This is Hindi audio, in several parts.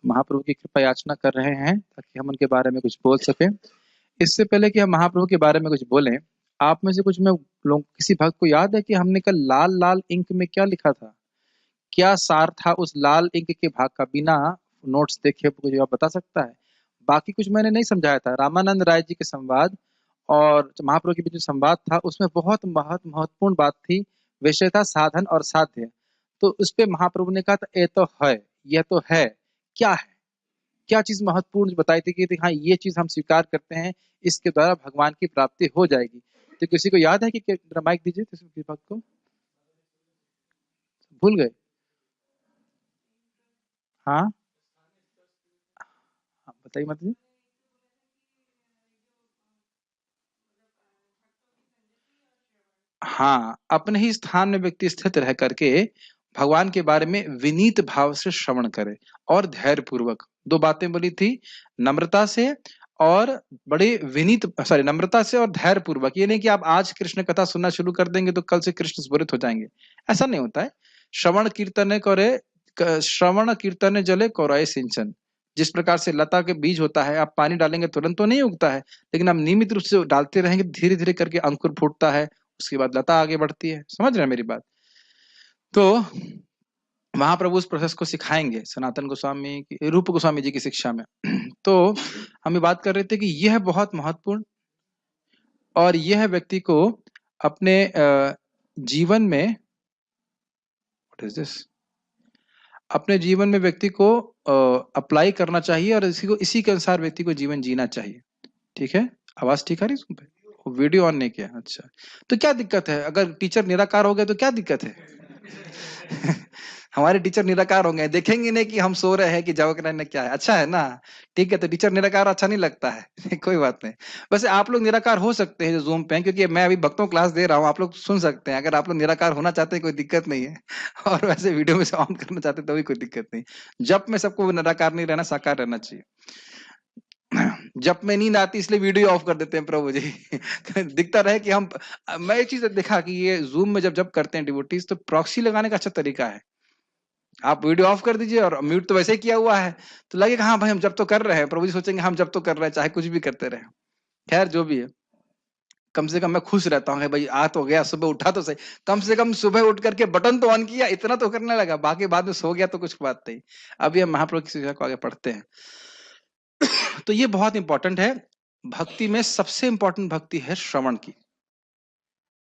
महाप्रभु की कृपा याचना कर रहे हैं ताकि हम उनके बारे में कुछ बोल सकें। इससे पहले कि हम महाप्रभु के बारे में कुछ बोलें, आप में से कुछ में लोग किसी भक्त को याद है कि हमने कल लाल लाल इंक में क्या लिखा था? क्या सार था उस लाल इंक के भाग का? बिना नोट्स देखे मुझे आप बता सकता है? बाकी कुछ मैंने नहीं समझाया था। रामानंद राय जी के संवाद और महाप्रभु के बीच जो संवाद था उसमें बहुत महत्वपूर्ण बात थी, विषय था साधन और साध्य। तो उस पे महाप्रभु ने कहा था ये तो है, यह तो है, क्या है, क्या चीज महत्वपूर्ण बताई थी कि हाँ ये चीज हम स्वीकार करते हैं, इसके द्वारा भगवान की प्राप्ति हो जाएगी। तो किसी को याद है कि जरा माइक दीजिए किसी भक्त को, भूल गए? हाँ हाँ, बताइए मत जी। हाँ, अपने ही स्थान में व्यक्ति स्थित रह करके भगवान के बारे में विनीत भाव से श्रवण करे और धैर्य पूर्वक। दो बातें बोली थी, नम्रता से और बड़े विनीत, सॉरी, नम्रता से और धैर्य पूर्वक। ये नहीं कि आप आज कृष्ण कथा सुनना शुरू कर देंगे तो कल से कृष्ण स्मृत हो जाएंगे, ऐसा नहीं होता है। श्रवण कीर्तन करे, श्रवण कीर्तन जले कौराय सिंचन। जिस प्रकार से लता के बीज होता है, आप पानी डालेंगे तुरंत तो नहीं उगता है, लेकिन आप नियमित रूप से डालते रहेंगे, धीरे धीरे करके अंकुर फूटता है, उसके बाद लता आगे बढ़ती है। समझ रहे हैं मेरी बात? तो महाप्रभु उस प्रोसेस को सिखाएंगे सनातन गोस्वामी की, रूप गोस्वामी जी की शिक्षा में। तो हम ये बात कर रहे थे कि यह बहुत महत्वपूर्ण और यह व्यक्ति को अपने जीवन में, व्हाट इज दिस, अपने जीवन में व्यक्ति को अप्लाई करना चाहिए और इसी के अनुसार व्यक्ति को जीवन जीना चाहिए। ठीक है, आवाज ठीक आ रही है? वीडियो ऑन नहीं किया, अच्छा। तो क्या दिक्कत है अगर टीचर निराकार हो गए तो क्या दिक्कत है? हमारे टीचर निराकार होंगे, देखेंगे नहीं कि हम सो रहे हैं कि जागृत रहना क्या है, अच्छा है ना? ठीक है, तो टीचर निराकार अच्छा नहीं लगता है। कोई बात नहीं। वैसे आप लोग निराकार हो सकते हैं जो जूम पे हैं, क्योंकि मैं अभी भक्तों क्लास दे रहा हूँ, आप लोग सुन सकते हैं। अगर आप लोग निराकार होना चाहते हैं कोई दिक्कत नहीं है। और वैसे वीडियो में से ऑन करना चाहते हैं तो भी कोई दिक्कत नहीं। जब में सबको निराकार नहीं रहना, साकार रहना चाहिए। जब में नींद आती इसलिए वीडियो ऑफ कर देते हैं प्रभु जी। दिखता रहे कि हम, मैं एक चीज देखा कि ये जूम में जब करते हैं डिवोटीज, तो प्रॉक्सी लगाने का अच्छा तरीका है। आप वीडियो ऑफ कर दीजिए और म्यूट तो वैसे ही किया हुआ है, तो लगेगा हाँ भाई हम जब तो कर रहे हैं, प्रभु जी सोचेंगे हम जब तो कर रहे हैं, चाहे कुछ भी करते रहे। खैर जो भी है, कम से कम मैं खुश रहता हूँ भाई आ तो गया, सुबह उठा तो सही, कम से कम सुबह उठ करके बटन तो ऑन किया, इतना तो करने लगा, बाकी बाद में सो गया तो कुछ बात नहीं। अभी हम महाप्रभु की शिक्षा को आगे पढ़ते हैं। तो ये बहुत इंपॉर्टेंट है। भक्ति में सबसे इंपॉर्टेंट भक्ति है श्रवण की।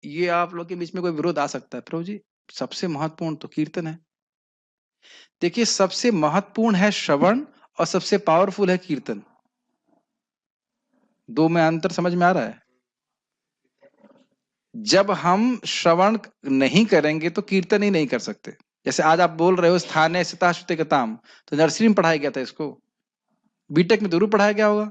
ये आप लोग के बीच में कोई विरोध आ सकता है, प्रभु जी सबसे महत्वपूर्ण तो कीर्तन है। देखिए, सबसे महत्वपूर्ण है श्रवण और सबसे पावरफुल है कीर्तन। दो में अंतर समझ में आ रहा है? जब हम श्रवण नहीं करेंगे तो कीर्तन ही नहीं कर सकते। जैसे आज आप बोल रहे हो स्थाने सिता श्रुते गताम, तो नर्सरी में पढ़ाया गया था इसको, बीटेक में जरूर पढ़ाया गया होगा।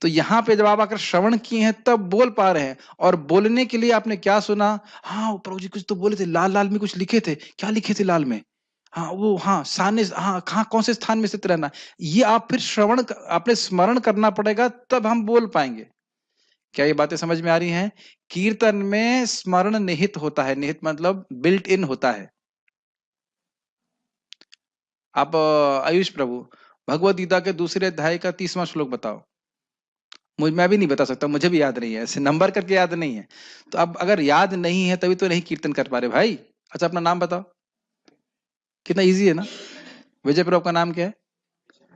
तो यहाँ पे जब आप आकर श्रवण किए हैं तब बोल पा रहे हैं। और बोलने के लिए आपने क्या सुना? हाँ प्रभु जी कुछ तो बोले थे, लाल लाल में कुछ लिखे थे, क्या लिखे थे लाल में? हाँ वो, हाँ सामने, हाँ कहाँ, कौन से स्थान में स्थित रहना। ये आप फिर श्रवण, आपने स्मरण करना पड़ेगा, तब हम बोल पाएंगे। क्या ये बातें समझ में आ रही हैं? कीर्तन में स्मरण निहित होता है, निहित मतलब बिल्ट इन होता है। आप आयुष प्रभु भगवद गीता के दूसरे अध्याय का 30वां श्लोक बताओ। मैं भी नहीं बता सकता, मुझे भी याद नहीं है, ऐसे नंबर करके याद नहीं है। तो अब अगर याद नहीं है तभी तो नहीं कीर्तन कर पा रहे भाई। अच्छा अपना नाम बताओ। कितना इजी है ना? विजय प्रभु का नाम क्या है?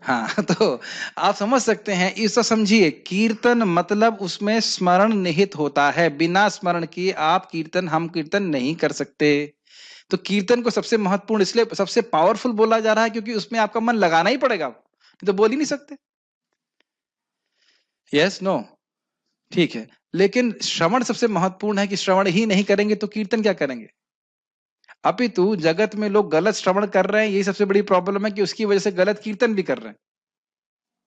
हाँ। तो आप समझ सकते हैं, इसको समझिए, कीर्तन मतलब उसमें स्मरण निहित होता है। बिना स्मरण किए आप कीर्तन, हम कीर्तन नहीं कर सकते। तो कीर्तन को सबसे महत्वपूर्ण इसलिए सबसे पावरफुल बोला जा रहा है क्योंकि उसमें आपका मन लगाना ही पड़ेगा, नहीं तो बोल ही नहीं सकते। Yes no? ठीक है, लेकिन श्रवण सबसे महत्वपूर्ण है कि श्रवण ही नहीं करेंगे तो कीर्तन क्या करेंगे? अपितु जगत में लोग गलत श्रवण कर रहे हैं, यही सबसे बड़ी प्रॉब्लम है कि उसकी वजह से गलत कीर्तन भी कर रहे हैं।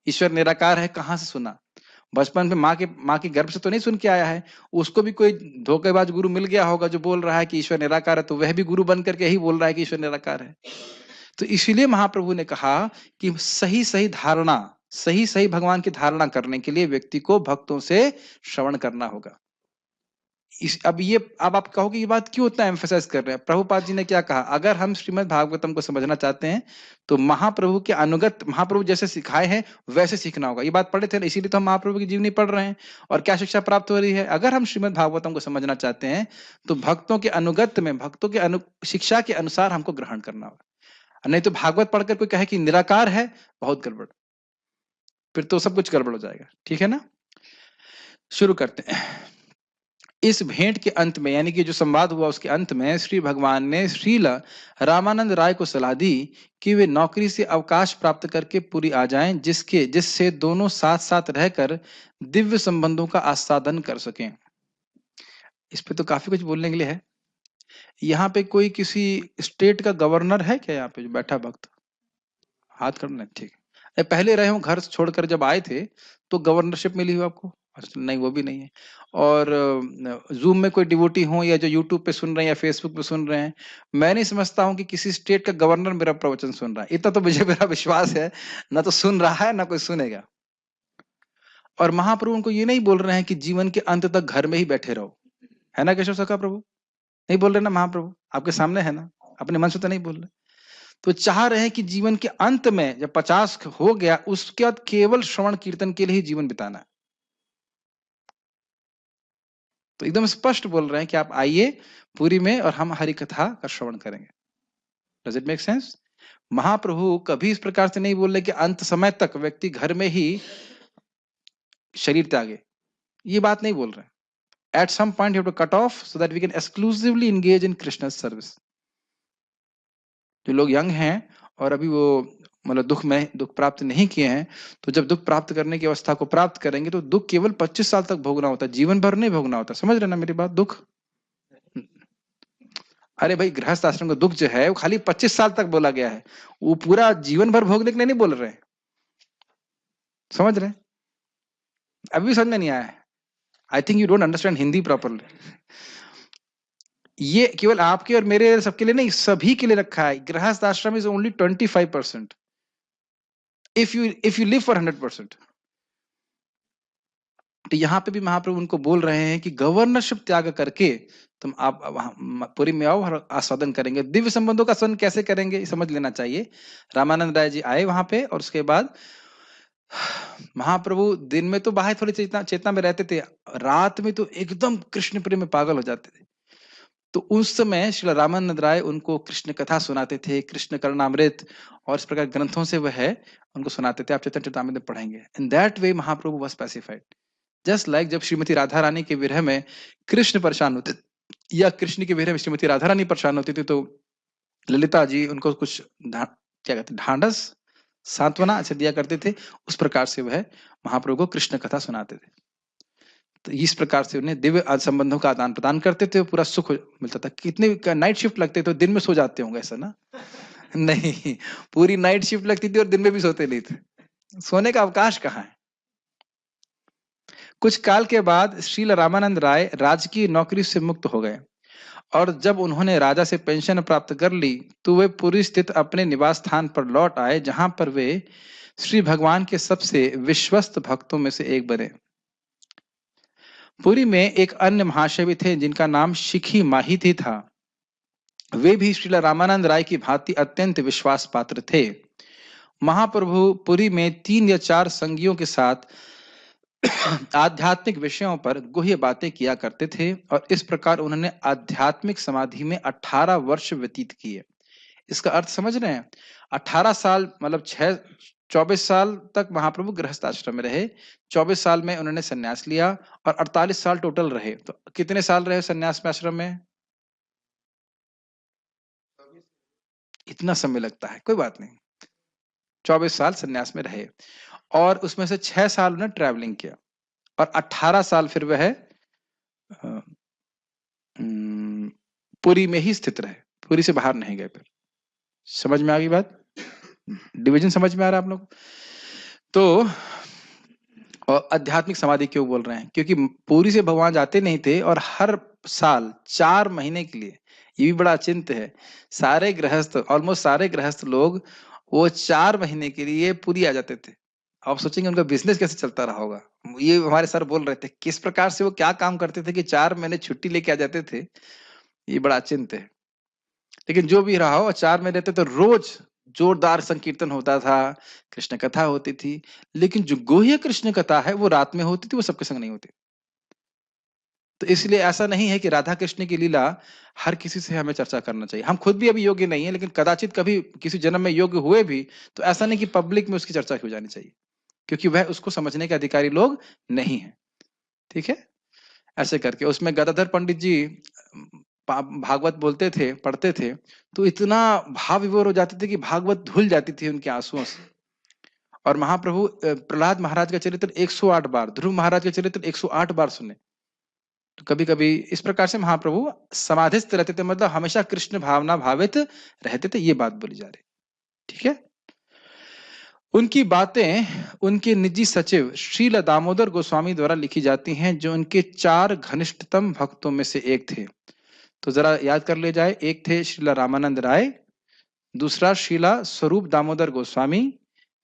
ईश्वर निराकार है कहां से सुना? बचपन में माँ के गर्भ से तो नहीं सुन के आया है। उसको भी कोई धोखेबाज गुरु मिल गया होगा जो बोल रहा है कि ईश्वर निराकार है, तो वह भी गुरु बन करके ही बोल रहा है कि ईश्वर निराकार है। तो इसीलिए महाप्रभु ने कहा कि सही सही धारणा, सही सही भगवान की धारणा करने के लिए व्यक्ति को भक्तों से श्रवण करना होगा। अब आप कहोगे ये बात क्यों उतना एम्फेसाइज कर रहे हैं? प्रभुपाद जी ने क्या कहा, अगर हम श्रीमद् भागवतम को समझना चाहते हैं तो महाप्रभु के अनुगत, महाप्रभु जैसे सिखाए हैं वैसे सीखना होगा। ये बात पढ़े थे ना, इसीलिए तो हम महाप्रभु की जीवनी पढ़ रहे हैं। और क्या शिक्षा प्राप्त हो रही है? अगर हम श्रीमद् भागवतम को समझना चाहते हैं तो भक्तों के अनुगत में, भक्तों के शिक्षा के अनुसार हमको ग्रहण करना होगा। नहीं तो भागवत पढ़कर कोई कहे कि निराकार है, बहुत गड़बड़, फिर तो सब कुछ गड़बड़ हो जाएगा। ठीक है ना? शुरू करते हैं। इस भेंट के अंत में, यानी कि जो संवाद हुआ उसके अंत में, श्री भगवान ने श्रील रामानंद राय को सलाह दी कि वे नौकरी से अवकाश प्राप्त करके पुरी आ जाएं, जिससे दोनों साथ साथ रहकर दिव्य संबंधों का आस्वादन कर सकें। इस पे तो काफी कुछ बोलने के लिए है। यहाँ पे कोई किसी स्टेट का गवर्नर है क्या यहाँ पे जो बैठा भक्त? हाथ करना, ठीक है। पहले रहे हो घर छोड़कर जब आए थे तो गवर्नरशिप मिली हो आपको? नहीं, वो भी नहीं है। और जूम में कोई डिवोटी हो या जो यूट्यूब पे सुन रहे हैं या फेसबुक पे सुन रहे हैं, मैं नहीं समझता हूँ कि किसी स्टेट का गवर्नर मेरा प्रवचन सुन रहा है। इतना तो मुझे मेरा विश्वास है, ना तो सुन रहा है ना कोई सुनेगा। और महाप्रभु उनको ये नहीं बोल रहे हैं कि जीवन के अंत तक घर में ही बैठे रहो, है ना केशव सखा प्रभु? नहीं बोल रहे ना महाप्रभु, आपके सामने है ना, अपने मन से तो नहीं बोल रहे। तो चाह रहे हैं कि जीवन के अंत में जब 50 हो गया उसके बाद केवल श्रवण कीर्तन के लिए ही जीवन बिताना है। तो एकदम स्पष्ट बोल रहे हैं कि आप आइए पुरी में और हम हरि कथा का श्रवण करेंगे। Does it make sense? Mahaprabhu कभी इस प्रकार से नहीं बोल रहे कि अंत समय तक व्यक्ति घर में ही शरीर त्यागे, ये बात नहीं बोल रहे। At some point you have to cut off so that we can exclusively engage in Krishna service. जो लोग यंग हैं और अभी वो मतलब दुख प्राप्त नहीं किए हैं, तो जब दुख प्राप्त करने की अवस्था को प्राप्त करेंगे तो दुख केवल 25 साल तक भोगना होता है, जीवन भर नहीं भोगना होता। समझ रहे ना मेरी बात? दुख, अरे भाई गृहस्थ आश्रम का दुख जो है वो खाली 25 साल तक बोला गया है, वो पूरा जीवन भर भोगने के लिए नहीं बोल रहे। समझ रहे? अभी भी समझ में नहीं आया है? I think you don't understand Hindi properly. ये केवल आपके और मेरे सबके लिए नहीं, सभी के लिए रखा है। गृहस्थ आश्रम is only 25%। If you live for 100%। तो यहाँ पे भी महाप्रभु उनको बोल रहे हैं कि गवर्नरशिप त्याग करके तुम आप पुरी में आओ और आस्वादन करेंगे। दिव्य संबंधों का आस्वादन कैसे करेंगे समझ लेना चाहिए। रामानंद राय जी आए वहां पे और उसके बाद महाप्रभु दिन में तो बाहर थोड़ी चेतना में रहते थे, रात में तो एकदम कृष्ण प्रेम में पागल हो जाते थे। तो उस समय श्री रामानंद राय उनको कृष्ण कथा सुनाते थे, कृष्ण करणामृत और इस प्रकार ग्रंथों से वह है उनको सुनाते थे। आप चैतन्य चरितामृत में पढ़ेंगे। In that way Mahaprabhu was specified. Just like जब श्रीमती राधा रानी के विरह में कृष्ण परेशान होते या कृष्ण के विरह में श्रीमती राधा रानी परेशान होती थी, तो ललिता जी उनको कुछ क्या कहते ढांढस सांत्वना अच्छा दिया करते थे। उस प्रकार से वह महाप्रभु को कृष्ण कथा सुनाते थे। तो इस प्रकार से उन्हें दिव्य संबंधों का आदान प्रदान करते थे, पूरा सुख मिलता था। कितने नाइट शिफ्ट लगते तो दिन में सो जाते होंगे ऐसा ना? नहीं, पूरी नाइट शिफ्ट लगती थी और दिन में भी सोते नहीं थे। सोने का अवकाश कहाँ है? कुछ काल के बाद श्रील रामानंद राय राजकीय नौकरी से मुक्त हो गए और जब उन्होंने राजा से पेंशन प्राप्त कर ली तो वे पुरी स्थित अपने निवास स्थान पर लौट आए, जहां पर वे श्री भगवान के सबसे विश्वस्त भक्तों में से एक बने। पुरी में एक अन्य महाशय भी थे जिनका नाम शिखी माहिती था। वे भी श्रील रामानंद राय की भांति अत्यंत विश्वास पात्र थे। महाप्रभु पुरी में 3 या 4 संगियों के साथ आध्यात्मिक विषयों पर गुह्य बातें किया करते थे और इस प्रकार उन्होंने आध्यात्मिक समाधि में 18 वर्ष व्यतीत किए। इसका अर्थ समझ रहे हैं? 18 साल मतलब 24 साल तक महाप्रभु गृहस्थ आश्रम में रहे, 24 साल में उन्होंने संन्यास लिया और 48 साल टोटल रहे। तो कितने साल रहे संन्यास में आश्रम में? इतना समय लगता है, कोई बात नहीं। 24 साल संन्यास में रहे और उसमें से 6 साल उन्होंने ट्रैवलिंग किया और 18 साल फिर वह पुरी में ही स्थित रहे, पुरी से बाहर नहीं गए। फिर समझ में आ गई बात? डिवीजन समझ में आ रहा है आप लोग? तो और आध्यात्मिक समाधि क्यों बोल रहे हैं? क्योंकि पुरी से भगवान जाते नहीं थे और हर साल 4 महीने के लिए, ये भी बड़ा चिंत है, सारे गृहस्थ ऑलमोस्ट सारे गृहस्थ लोग वो 4 महीने के लिए पुरी आ जाते थे आप सोचेंगे उनका बिजनेस कैसे चलता रहा होगा। ये हमारे सर बोल रहे थे किस प्रकार से वो क्या काम करते थे कि 4 महीने छुट्टी लेके आ जाते थे, ये बड़ा चिंत है। लेकिन जो भी रहा हो 4 महीने रहते तो रोज जोरदार संकीर्तन होता था, कृष्ण कथा होती थी। लेकिन जो गोह्य कृष्ण कथा है वो रात में होती थी, वो सबके संग नहीं होती। तो इसलिए ऐसा नहीं है कि राधा कृष्ण की लीला हर किसी से हमें चर्चा करना चाहिए। हम खुद भी अभी योग्य नहीं है, लेकिन कदाचित कभी किसी जन्म में योग्य हुए भी तो ऐसा नहीं कि पब्लिक में उसकी चर्चा हो जानी चाहिए, क्योंकि वह उसको समझने के अधिकारी लोग नहीं है। ठीक है, ऐसे करके उसमें गदाधर पंडित जी भागवत बोलते थे, पढ़ते थे, तो इतना भाव विभोर हो जाते थे कि भागवत धुल जाती थी उनके आंसुओं से। और महाप्रभु प्रहलाद महाराज का चरित्र 108 बार, ध्रुव महाराज का चरित्र 108 बार सुने। तो कभी कभी इस प्रकार से महाप्रभु समाधिस्थ रहते थे, मतलब हमेशा कृष्ण भावना भावित रहते थे, ये बात बोली जा रही। ठीक है, उनकी बातें उनके निजी सचिव श्रील दामोदर गोस्वामी द्वारा लिखी जाती हैं, जो उनके 4 घनिष्ठतम भक्तों में से एक थे। तो जरा याद कर ले जाए, एक थे श्रीला रामानंद राय, दूसरा श्रीला स्वरूप दामोदर गोस्वामी,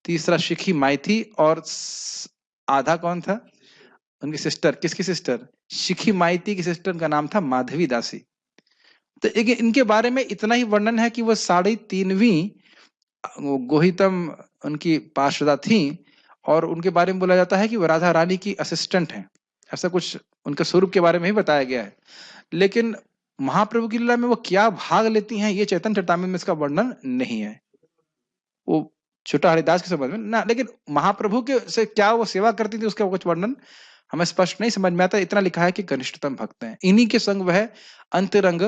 तीसरा शिखी माइती, और आधा कौन था? उनकी सिस्टर। किसकी सिस्टर? शिखी माइती की सिस्टर का नाम था माधवी दासी। तो इनके बारे में इतना ही वर्णन है कि वो 3.5वीं गोहितम उनकी पार्षदा थी, और उनके बारे में बोला जाता है कि वो राधा रानी की असिस्टेंट हैं। ऐसा कुछ उनके स्वरूप के बारे में ही बताया गया है। लेकिन महाप्रभु की लीला में वो क्या भाग लेती हैं, ये चैतन्य चरितामृत में इसका वर्णन नहीं है। वो छोटा हरिदास के समझ में ना, लेकिन महाप्रभु के से क्या वो सेवा करती थी उसका कुछ वर्णन हमें स्पष्ट नहीं समझ में आता। इतना लिखा है कि घनिष्ठतम भक्त हैं, इन्हीं के संग वह अंतरंग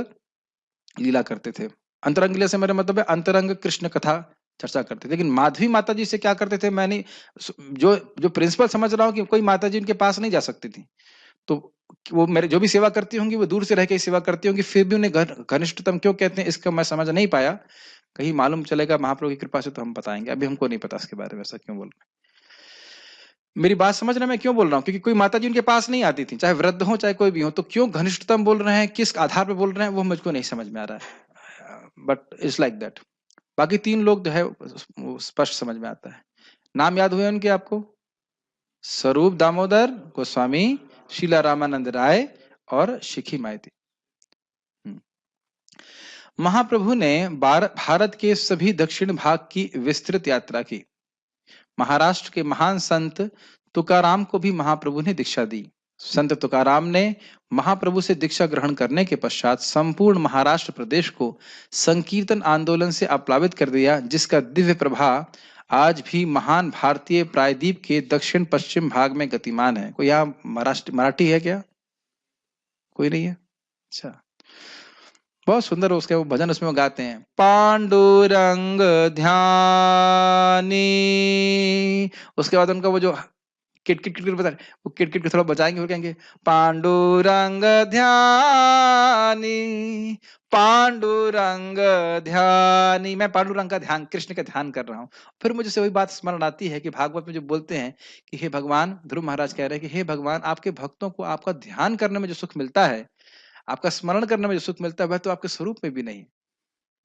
लीला करते थे। अंतरंग लीला से मेरा मतलब है अंतरंग कृष्ण कथा चर्चा करते थे। लेकिन माधवी माता जी से क्या करते थे, मैंने जो प्रिंसिपल समझ रहा हूँ कि कोई माता जी उनके पास नहीं जा सकती थी, तो वो मेरे जो भी सेवा करती होंगी वो दूर से रह के सेवा करती होंगी, फिर भी उन्हें घनिष्ठतम क्यों कहते हैं इसका मैं समझ नहीं पाया। कहीं मालूम चलेगा महाप्रभु की कृपा से तो हम बताएंगे, अभी हमको नहीं पता इसके बारे में ऐसा क्यों बोल रहे हैं। मेरी बात समझ रहे हैं मैं क्यों बोल रहा हूँ? क्योंकि कोई माता जी उनके पास नहीं आती थी, चाहे वृद्ध हो चाहे कोई भी हो, तो क्यों घनिष्ठतम बोल रहे हैं, किस आधार पर बोल रहे हैं, वो मुझको नहीं समझ में आ रहा है। But it's like that. बाकी 3 लोग जो है स्पष्ट समझ में आता है। नाम याद हुए उनके आपको? स्वरूप दामोदर गोस्वामी, शीला रामानंद राय और शिखी माइती। महाप्रभु ने भारत के सभी दक्षिण भाग की विस्तृत यात्रा की। महाराष्ट्र के महान संत तुकाराम को भी महाप्रभु ने दीक्षा दी। संत तुकाराम ने महाप्रभु से दीक्षा ग्रहण करने के पश्चात संपूर्ण महाराष्ट्र प्रदेश को संकीर्तन आंदोलन से अप्लावित कर दिया, जिसका दिव्य प्रभाव आज भी महान भारतीय प्रायद्वीप के दक्षिण पश्चिम भाग में गतिमान है। कोई यहाँ मराठी है क्या? कोई नहीं है? अच्छा, बहुत सुंदर उसके वो भजन उसमें वो गाते हैं, पांडुरंग ध्यानी। उसके बाद उनका वो जो किट किट किट बता, वो किट किट थोड़ा बजाएंगे और कहेंगे पांडुरंग ध्यानी, पांडुरंग ध्यानी। मैं पांडुरंग का ध्यान, कृष्ण का ध्यान कर रहा हूँ। फिर मुझे से वही बात स्मरण आती है कि भागवत में जो बोलते हैं कि हे भगवान, ध्रुव महाराज कह रहे हैं कि हे भगवान, आपके भक्तों को आपका ध्यान करने में जो सुख मिलता है, आपका स्मरण करने में जो सुख मिलता है, वह तो आपके स्वरूप में भी नहीं।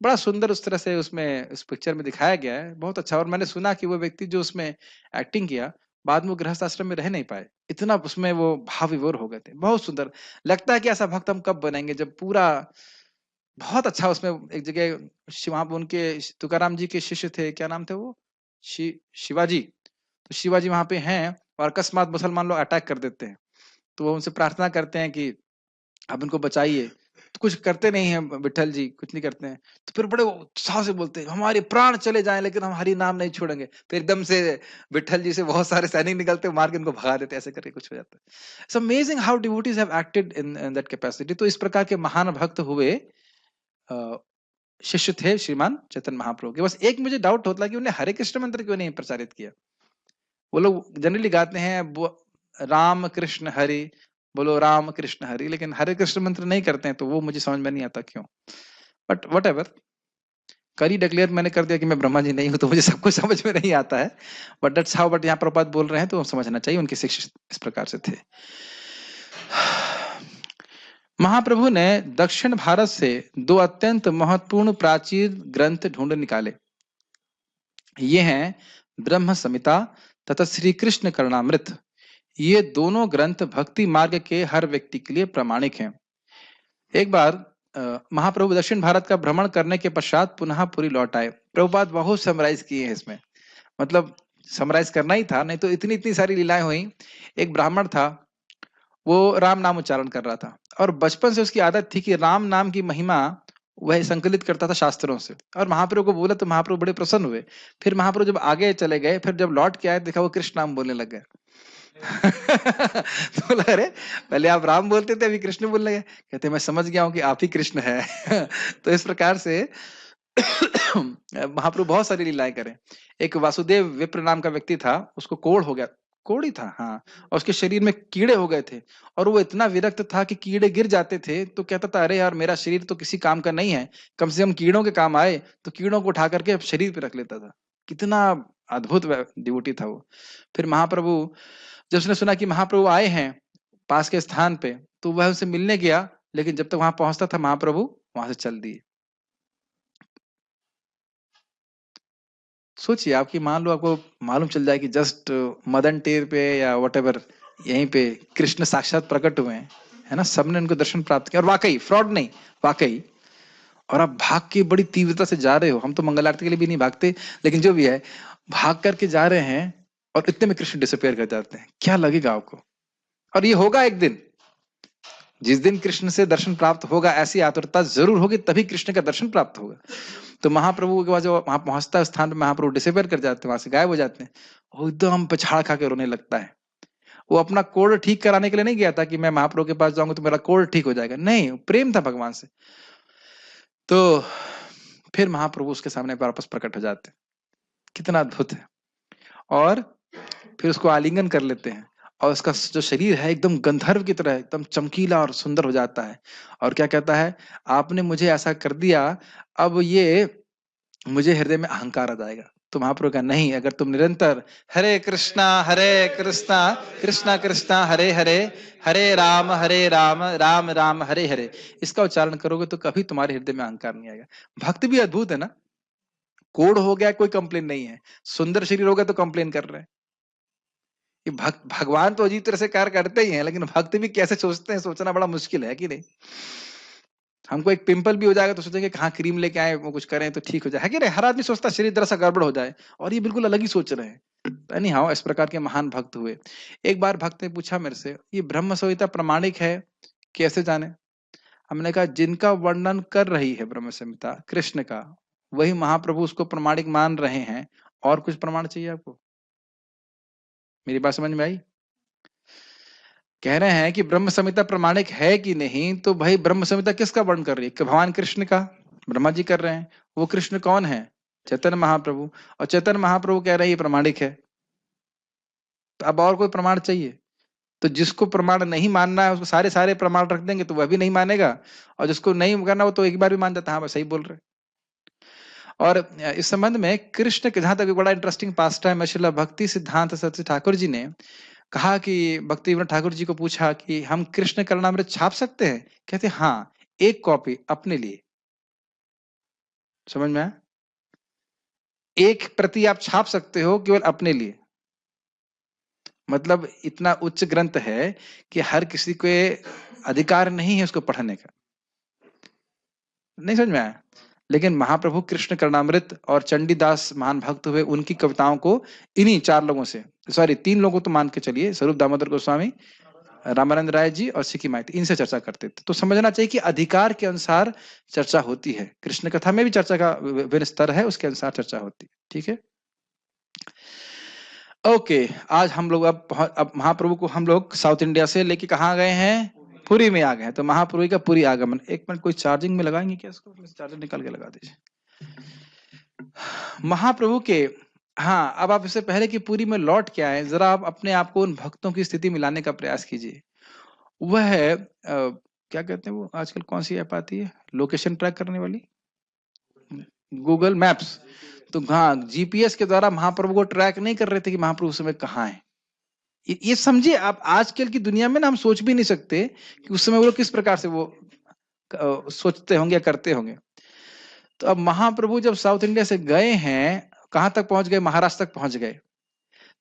बड़ा सुंदर उस तरह से उसमें इस पिक्चर में दिखाया गया है, बहुत अच्छा। और मैंने सुना कि वो व्यक्ति जो उसमें एक्टिंग किया, बाद में वो गृहस्थ आश्रम में रह नहीं पाए, इतना उसमें वो भाव विभोर हो गए थे। बहुत सुंदर लगता है कि ऐसा भक्त हम कब बनेंगे, जब पूरा बहुत अच्छा। उसमें एक जगह वहां पर उनके तुकाराम जी के शिष्य थे, क्या नाम थे वो, शिवाजी। तो शिवाजी वहां पे हैं और अकस्मात मुसलमान लोग अटैक कर देते हैं, तो वो उनसे प्रार्थना करते हैं कि आप उनको बचाइए। तो कुछ करते नहीं है विठल जी, कुछ नहीं करते हैं। तो फिर बड़े उत्साह से बोलते हैं हमारे प्राण चले जाएं लेकिन हम हरि नाम नहीं छोड़ेंगे। फिर एकदम से विठल जी से बहुत सारे सैनिक निकलते, मार के उनको भगा देते, ऐसे करके कुछ हो जाता है। It's amazing how devotees have acted in that capacity. तो इस प्रकार के महान भक्त हुए शिष्य थे श्रीमान चैतन्य महाप्रभु के। बस एक मुझे डाउट होता है कि उन्हें हरे कृष्ण मंत्र क्यों नहीं प्रचारित किया। वो लोग जनरली गाते हैं राम कृष्ण हरि, बोलो राम कृष्ण हरि, लेकिन हरे कृष्ण मंत्र नहीं करते हैं, तो वो मुझे समझ में नहीं आता क्यों। बट वट एवर, कर ही डिक्लेयर मैंने कर दिया कि मैं ब्रह्मा जी नहीं हूं, तो मुझे सब कुछ समझ में नहीं आता है। But that's how. बट यहाँ प्रभुपाद बोल रहे हैं तो समझना चाहिए, उनके शिष्य इस प्रकार से थे। महाप्रभु ने दक्षिण भारत से 2 अत्यंत महत्वपूर्ण प्राचीन ग्रंथ ढूंढ निकाले। ये हैं ब्रह्म संहिता तथा श्री कृष्ण करणामृत, ये दोनों ग्रंथ भक्ति मार्ग के हर व्यक्ति के लिए प्रामाणिक हैं। एक बार महाप्रभु दक्षिण भारत का भ्रमण करने के पश्चात पुनः पुरी लौट आए। प्रभुपाद बहुत समराइज किए हैं इसमें, मतलब समराइज करना ही था, नहीं तो इतनी इतनी सारी लीलाएं हुई। एक ब्राह्मण था, वो राम नाम उच्चारण कर रहा था और बचपन से उसकी आदत थी कि राम नाम की महिमा वह संकलित करता था शास्त्रों से, और महाप्रभु को बोला तो महाप्रभु बड़े प्रसन्न हुए। फिर महाप्रभु जब आगे चले गए, फिर जब लौट के आए देखा वो कृष्ण नाम बोलने लग गए। तो बोला, अरे पहले आप राम बोलते थे, अभी कृष्ण बोलने लगे। कहते मैं समझ गया हूं कि आप ही कृष्ण है। तो इस प्रकार से महाप्रभु बहुत सारी लीलाएं करें। एक वासुदेव विप्र नाम का व्यक्ति था, उसको कोढ़ हो गया, कोढ़ ही था हाँ, और उसके शरीर में कीड़े हो गए थे, और वो इतना विरक्त था कि कीड़े गिर जाते थे तो कहता था, अरे यार मेरा शरीर तो किसी काम का नहीं है, कम से कम कीड़ों के काम आए, तो कीड़ों को उठा करके शरीर पे रख लेता था। कितना अद्भुत डिवोटी था वो। फिर महाप्रभु, जब उसने सुना कि महाप्रभु आए हैं पास के स्थान पे, तो वह उनसे मिलने गया, लेकिन जब तक वहां पहुंचता था महाप्रभु वहां से चल दिए। सोचिए आपकी, मान लो आपको मालूम चल जाए कि जस्ट मदन टेर पे या वटेवर यहीं पे कृष्ण साक्षात प्रकट हुए हैं, है ना, सबने उनको दर्शन प्राप्त किया, और वाकई फ्रॉड नहीं, वाकई। और आप भाग के बड़ी तीव्रता से जा रहे हो, हम तो मंगल आरती के लिए भी नहीं भागते, लेकिन जो भी है भाग करके जा रहे हैं, और इतने में कृष्ण डिसअपेयर कर जाते हैं, क्या लगेगा आपको? और ये होगा एक दिन, जिस दिन कृष्ण से दर्शन प्राप्त होगा, ऐसी आतुरता जरूर होगी, तभी कृष्ण का दर्शन प्राप्त होगा। तो महाप्रभु के बाद जब वहां पहुंचता है स्थान पे, महाप्रभु डिसअपेयर कर जाते हैं, वहां से गायब हो जाते हैं। वो एकदम पछाड़ खा के रोने लगता है। वो अपना कोढ़ ठीक कराने के लिए नहीं गया था कि मैं महाप्रभु के पास जाऊंगा तो मेरा कोढ़ ठीक हो जाएगा, नहीं, प्रेम था भगवान से। तो फिर महाप्रभु उसके सामने वापस प्रकट हो जाते हैं, कितना अद्भुत है। और फिर उसको आलिंगन कर लेते हैं, और उसका जो शरीर है एकदम गंधर्व की तरह एकदम चमकीला और सुंदर हो जाता है। और क्या कहता है, आपने मुझे ऐसा कर दिया, अब ये मुझे हृदय में अहंकार आ जाएगा। तो महाप्रभु का नहीं, अगर तुम निरंतर हरे कृष्णा कृष्णा कृष्णा हरे हरे, हरे राम राम राम हरे हरे, इसका उच्चारण करोगे तो कभी तुम्हारे हृदय में अहंकार नहीं आएगा। भक्ति भी अद्भुत है ना, कोढ़ हो गया कोई कंप्लेन नहीं है, सुंदर शरीर हो गया तो कंप्लेन कर रहे हैं। कि भगवान तो अजीब तरह से कार्य करते ही हैं, लेकिन भक्त भी कैसे सोचते हैं, सोचना बड़ा मुश्किल है कि नहीं। हमको एक पिंपल भी हो जाएगा तो सोचेंगे कहाँ क्रीम लेके आए, वो कुछ करें तो ठीक हो जाए, है कि नहीं। हर आदमी सोचता है शरीर जरा सा गड़बड़ हो जाए, और ये बिल्कुल अलग ही सोच रहे हैं। एनी हाउ, इस प्रकार के महान भक्त हुए। एक बार भक्त ने पूछा मेरे से, ये ब्रह्म संहिता प्रमाणिक है, कैसे जाने? हमने कहा, जिनका वर्णन कर रही है ब्रह्म संहिता कृष्ण का, वही महाप्रभु उसको प्रमाणिक मान रहे हैं, और कुछ प्रमाण चाहिए आपको? मेरी बात समझ में आई? कह रहे हैं कि ब्रह्म संहिता प्रमाणिक है कि नहीं, तो भाई ब्रह्म संहिता किसका वर्णन कर रही है? कि भगवान कृष्ण का, ब्रह्मा जी कर रहे हैं। वो कृष्ण कौन है? चैतन्य महाप्रभु। और चैतन्य महाप्रभु कह रहे हैं ये प्रमाणिक है, तो अब और कोई प्रमाण चाहिए? तो जिसको प्रमाण नहीं मानना है उसको सारे सारे प्रमाण रख देंगे तो वह भी नहीं मानेगा, और जिसको नहीं करना वो तो एक बार भी मान जाता है, हाँ बस सही बोल रहे। और इस संबंध में कृष्ण के, जहां तक बड़ा इंटरेस्टिंग पास्ट है, श्रील भक्ति सिद्धांत सरस्वती ठाकुर जी ने कहा कि भक्ति विनोद ठाकुर जी को पूछा कि हम कृष्ण करणामृत छाप सकते हैं? कहते हाँ, एक कॉपी अपने लिए। समझ में आया? एक प्रति आप छाप सकते हो केवल अपने लिए। मतलब इतना उच्च ग्रंथ है कि हर किसी को अधिकार नहीं है उसको पढ़ने का। नहीं समझ में आया? लेकिन महाप्रभु कृष्ण करणामृत और चंडीदास महान भक्त हुए, उनकी कविताओं को इन्हीं चार लोगों से, सॉरी 3 लोगों तो मान के चलिए, स्वरूप दामोदर गोस्वामी, रामानंद राय जी और सिक्की माइती, इनसे चर्चा करते थे। तो समझना चाहिए कि अधिकार के अनुसार चर्चा होती है, कृष्ण कथा में भी चर्चा का विभिन्न स्तर है, उसके अनुसार चर्चा होती है। ठीक है, ओके। आज हम लोग अब महाप्रभु को हम लोग साउथ इंडिया से लेके कहाँ गए हैं? पुरी में आ गए हैं। तो महाप्रभु का पुरी आगमन, एक मिनट, कोई चार्जिंग में लगाएंगे क्या इसको? चार्जर निकाल के लगा दीजिए। महाप्रभु के, हाँ, अब आप इससे पहले कि पुरी में लौट के आए, जरा आप अपने आप को उन भक्तों की स्थिति में लाने का प्रयास कीजिए। वह है क्या कहते हैं वो, आजकल कौन सी ऐप आती है लोकेशन ट्रैक करने वाली? Google maps. तो हाँ, जीपीएस के द्वारा महाप्रभु को ट्रैक नहीं कर रहे थे कि महाप्रभु उस समय कहाँ है। ये समझिए आप, आजकल की दुनिया में ना हम सोच भी नहीं सकते कि उस समय वो लोग किस प्रकार से वो सोचते होंगे या करते होंगे। तो अब महाप्रभु जब साउथ इंडिया से गए हैं, कहां तक पहुंच गए? महाराष्ट्र तक पहुंच गए।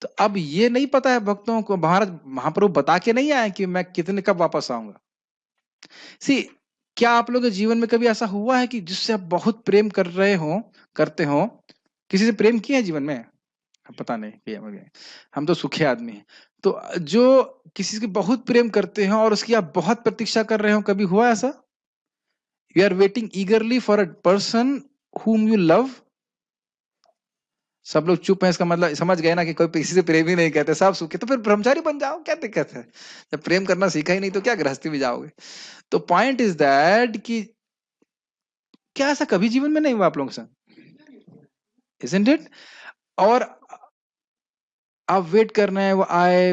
तो अब ये नहीं पता है भक्तों को, महाराज महाप्रभु बता के नहीं आए कि मैं कितने कब वापस आऊंगा। सी, क्या आप लोगों के जीवन में कभी ऐसा हुआ है कि जिससे आप बहुत प्रेम कर रहे हो, करते हो, किसी से प्रेम किया है जीवन में? पता नहीं किया होगा, हम तो सूखे आदमी हैं। तो जो किसी से बहुत प्रेम करते हो और उसकी आप बहुत प्रतीक्षा कर रहे हो, कभी हुआ ऐसा? You are waiting eagerly for a person whom you love। सब लोग चुप हैं, इसका मतलब समझ गए ना कि कोई किसी से प्रेम ही नहीं करते, सब सूखे। तो फिर ब्रह्मचारी बन जाओ, क्या दिक्कत है? जब प्रेम करना सीखा ही नहीं तो क्या गृहस्थी में जाओगे? तो पॉइंट इज दैट कि क्या ऐसा कभी जीवन में नहीं हुआ आप लोगों के साथ? Isn't it? और आप वेट कर रहे हैं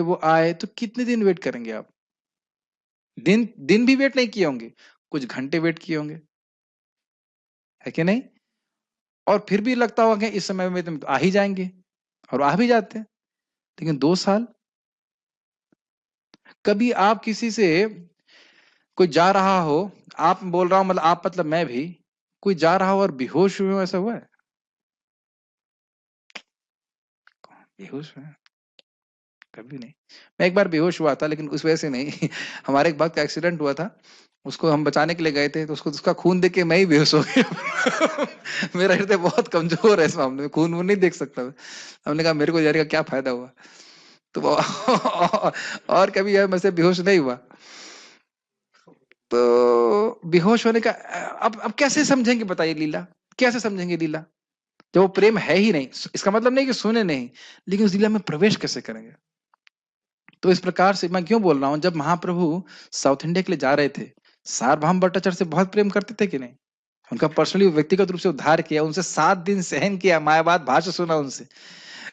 वो आए, तो कितने दिन वेट करेंगे आप? दिन दिन भी वेट नहीं किए होंगे, कुछ घंटे वेट किए होंगे, है कि नहीं? और फिर भी लगता होगा कि इस समय में तुम आ ही जाएंगे, और आ भी जाते हैं। लेकिन 2 साल, कभी आप किसी से, कोई जा रहा हो, आप बोल रहा हूं मतलब आप मतलब मैं भी, कोई जा रहा हो और बेहोश हुए हो, ऐसा हुआ है? बेहोश हुए हैं? कभी नहीं। मैं एक बार बेहोश हुआ था, लेकिन उस वजह से नहीं हमारे एक वक्त एक्सीडेंट हुआ था, उसको हम बचाने के लिए गए थे, तो उसको उसका खून देख के मैं ही बेहोश हो गया मेरा हृदय बहुत कमजोर है इस मामले में, खून वो नहीं देख सकता मैं। हमने कहा मेरे को जाने का क्या फायदा हुआ। तो और कभी है मुझसे बेहोश नहीं हुआ। तो बेहोश होने का अब कैसे समझेंगे बताइए लीला, कैसे समझेंगे लीला जब वो प्रेम है ही नहीं? इसका मतलब नहीं कि सुने नहीं, लेकिन उस लीला में प्रवेश कैसे करेंगे? तो इस प्रकार से मैं क्यों बोल रहा हूं, जब महाप्रभु साउथ इंडिया के लिए जा रहे थे, सार्वभौम भट्टाचार्य से बहुत प्रेम करते थे कि नहीं? उनका पर्सनली व्यक्तिगत रूप से उद्धार किया, उनसे 7 दिन सहन किया, मायावाद भाषण सुना उनसे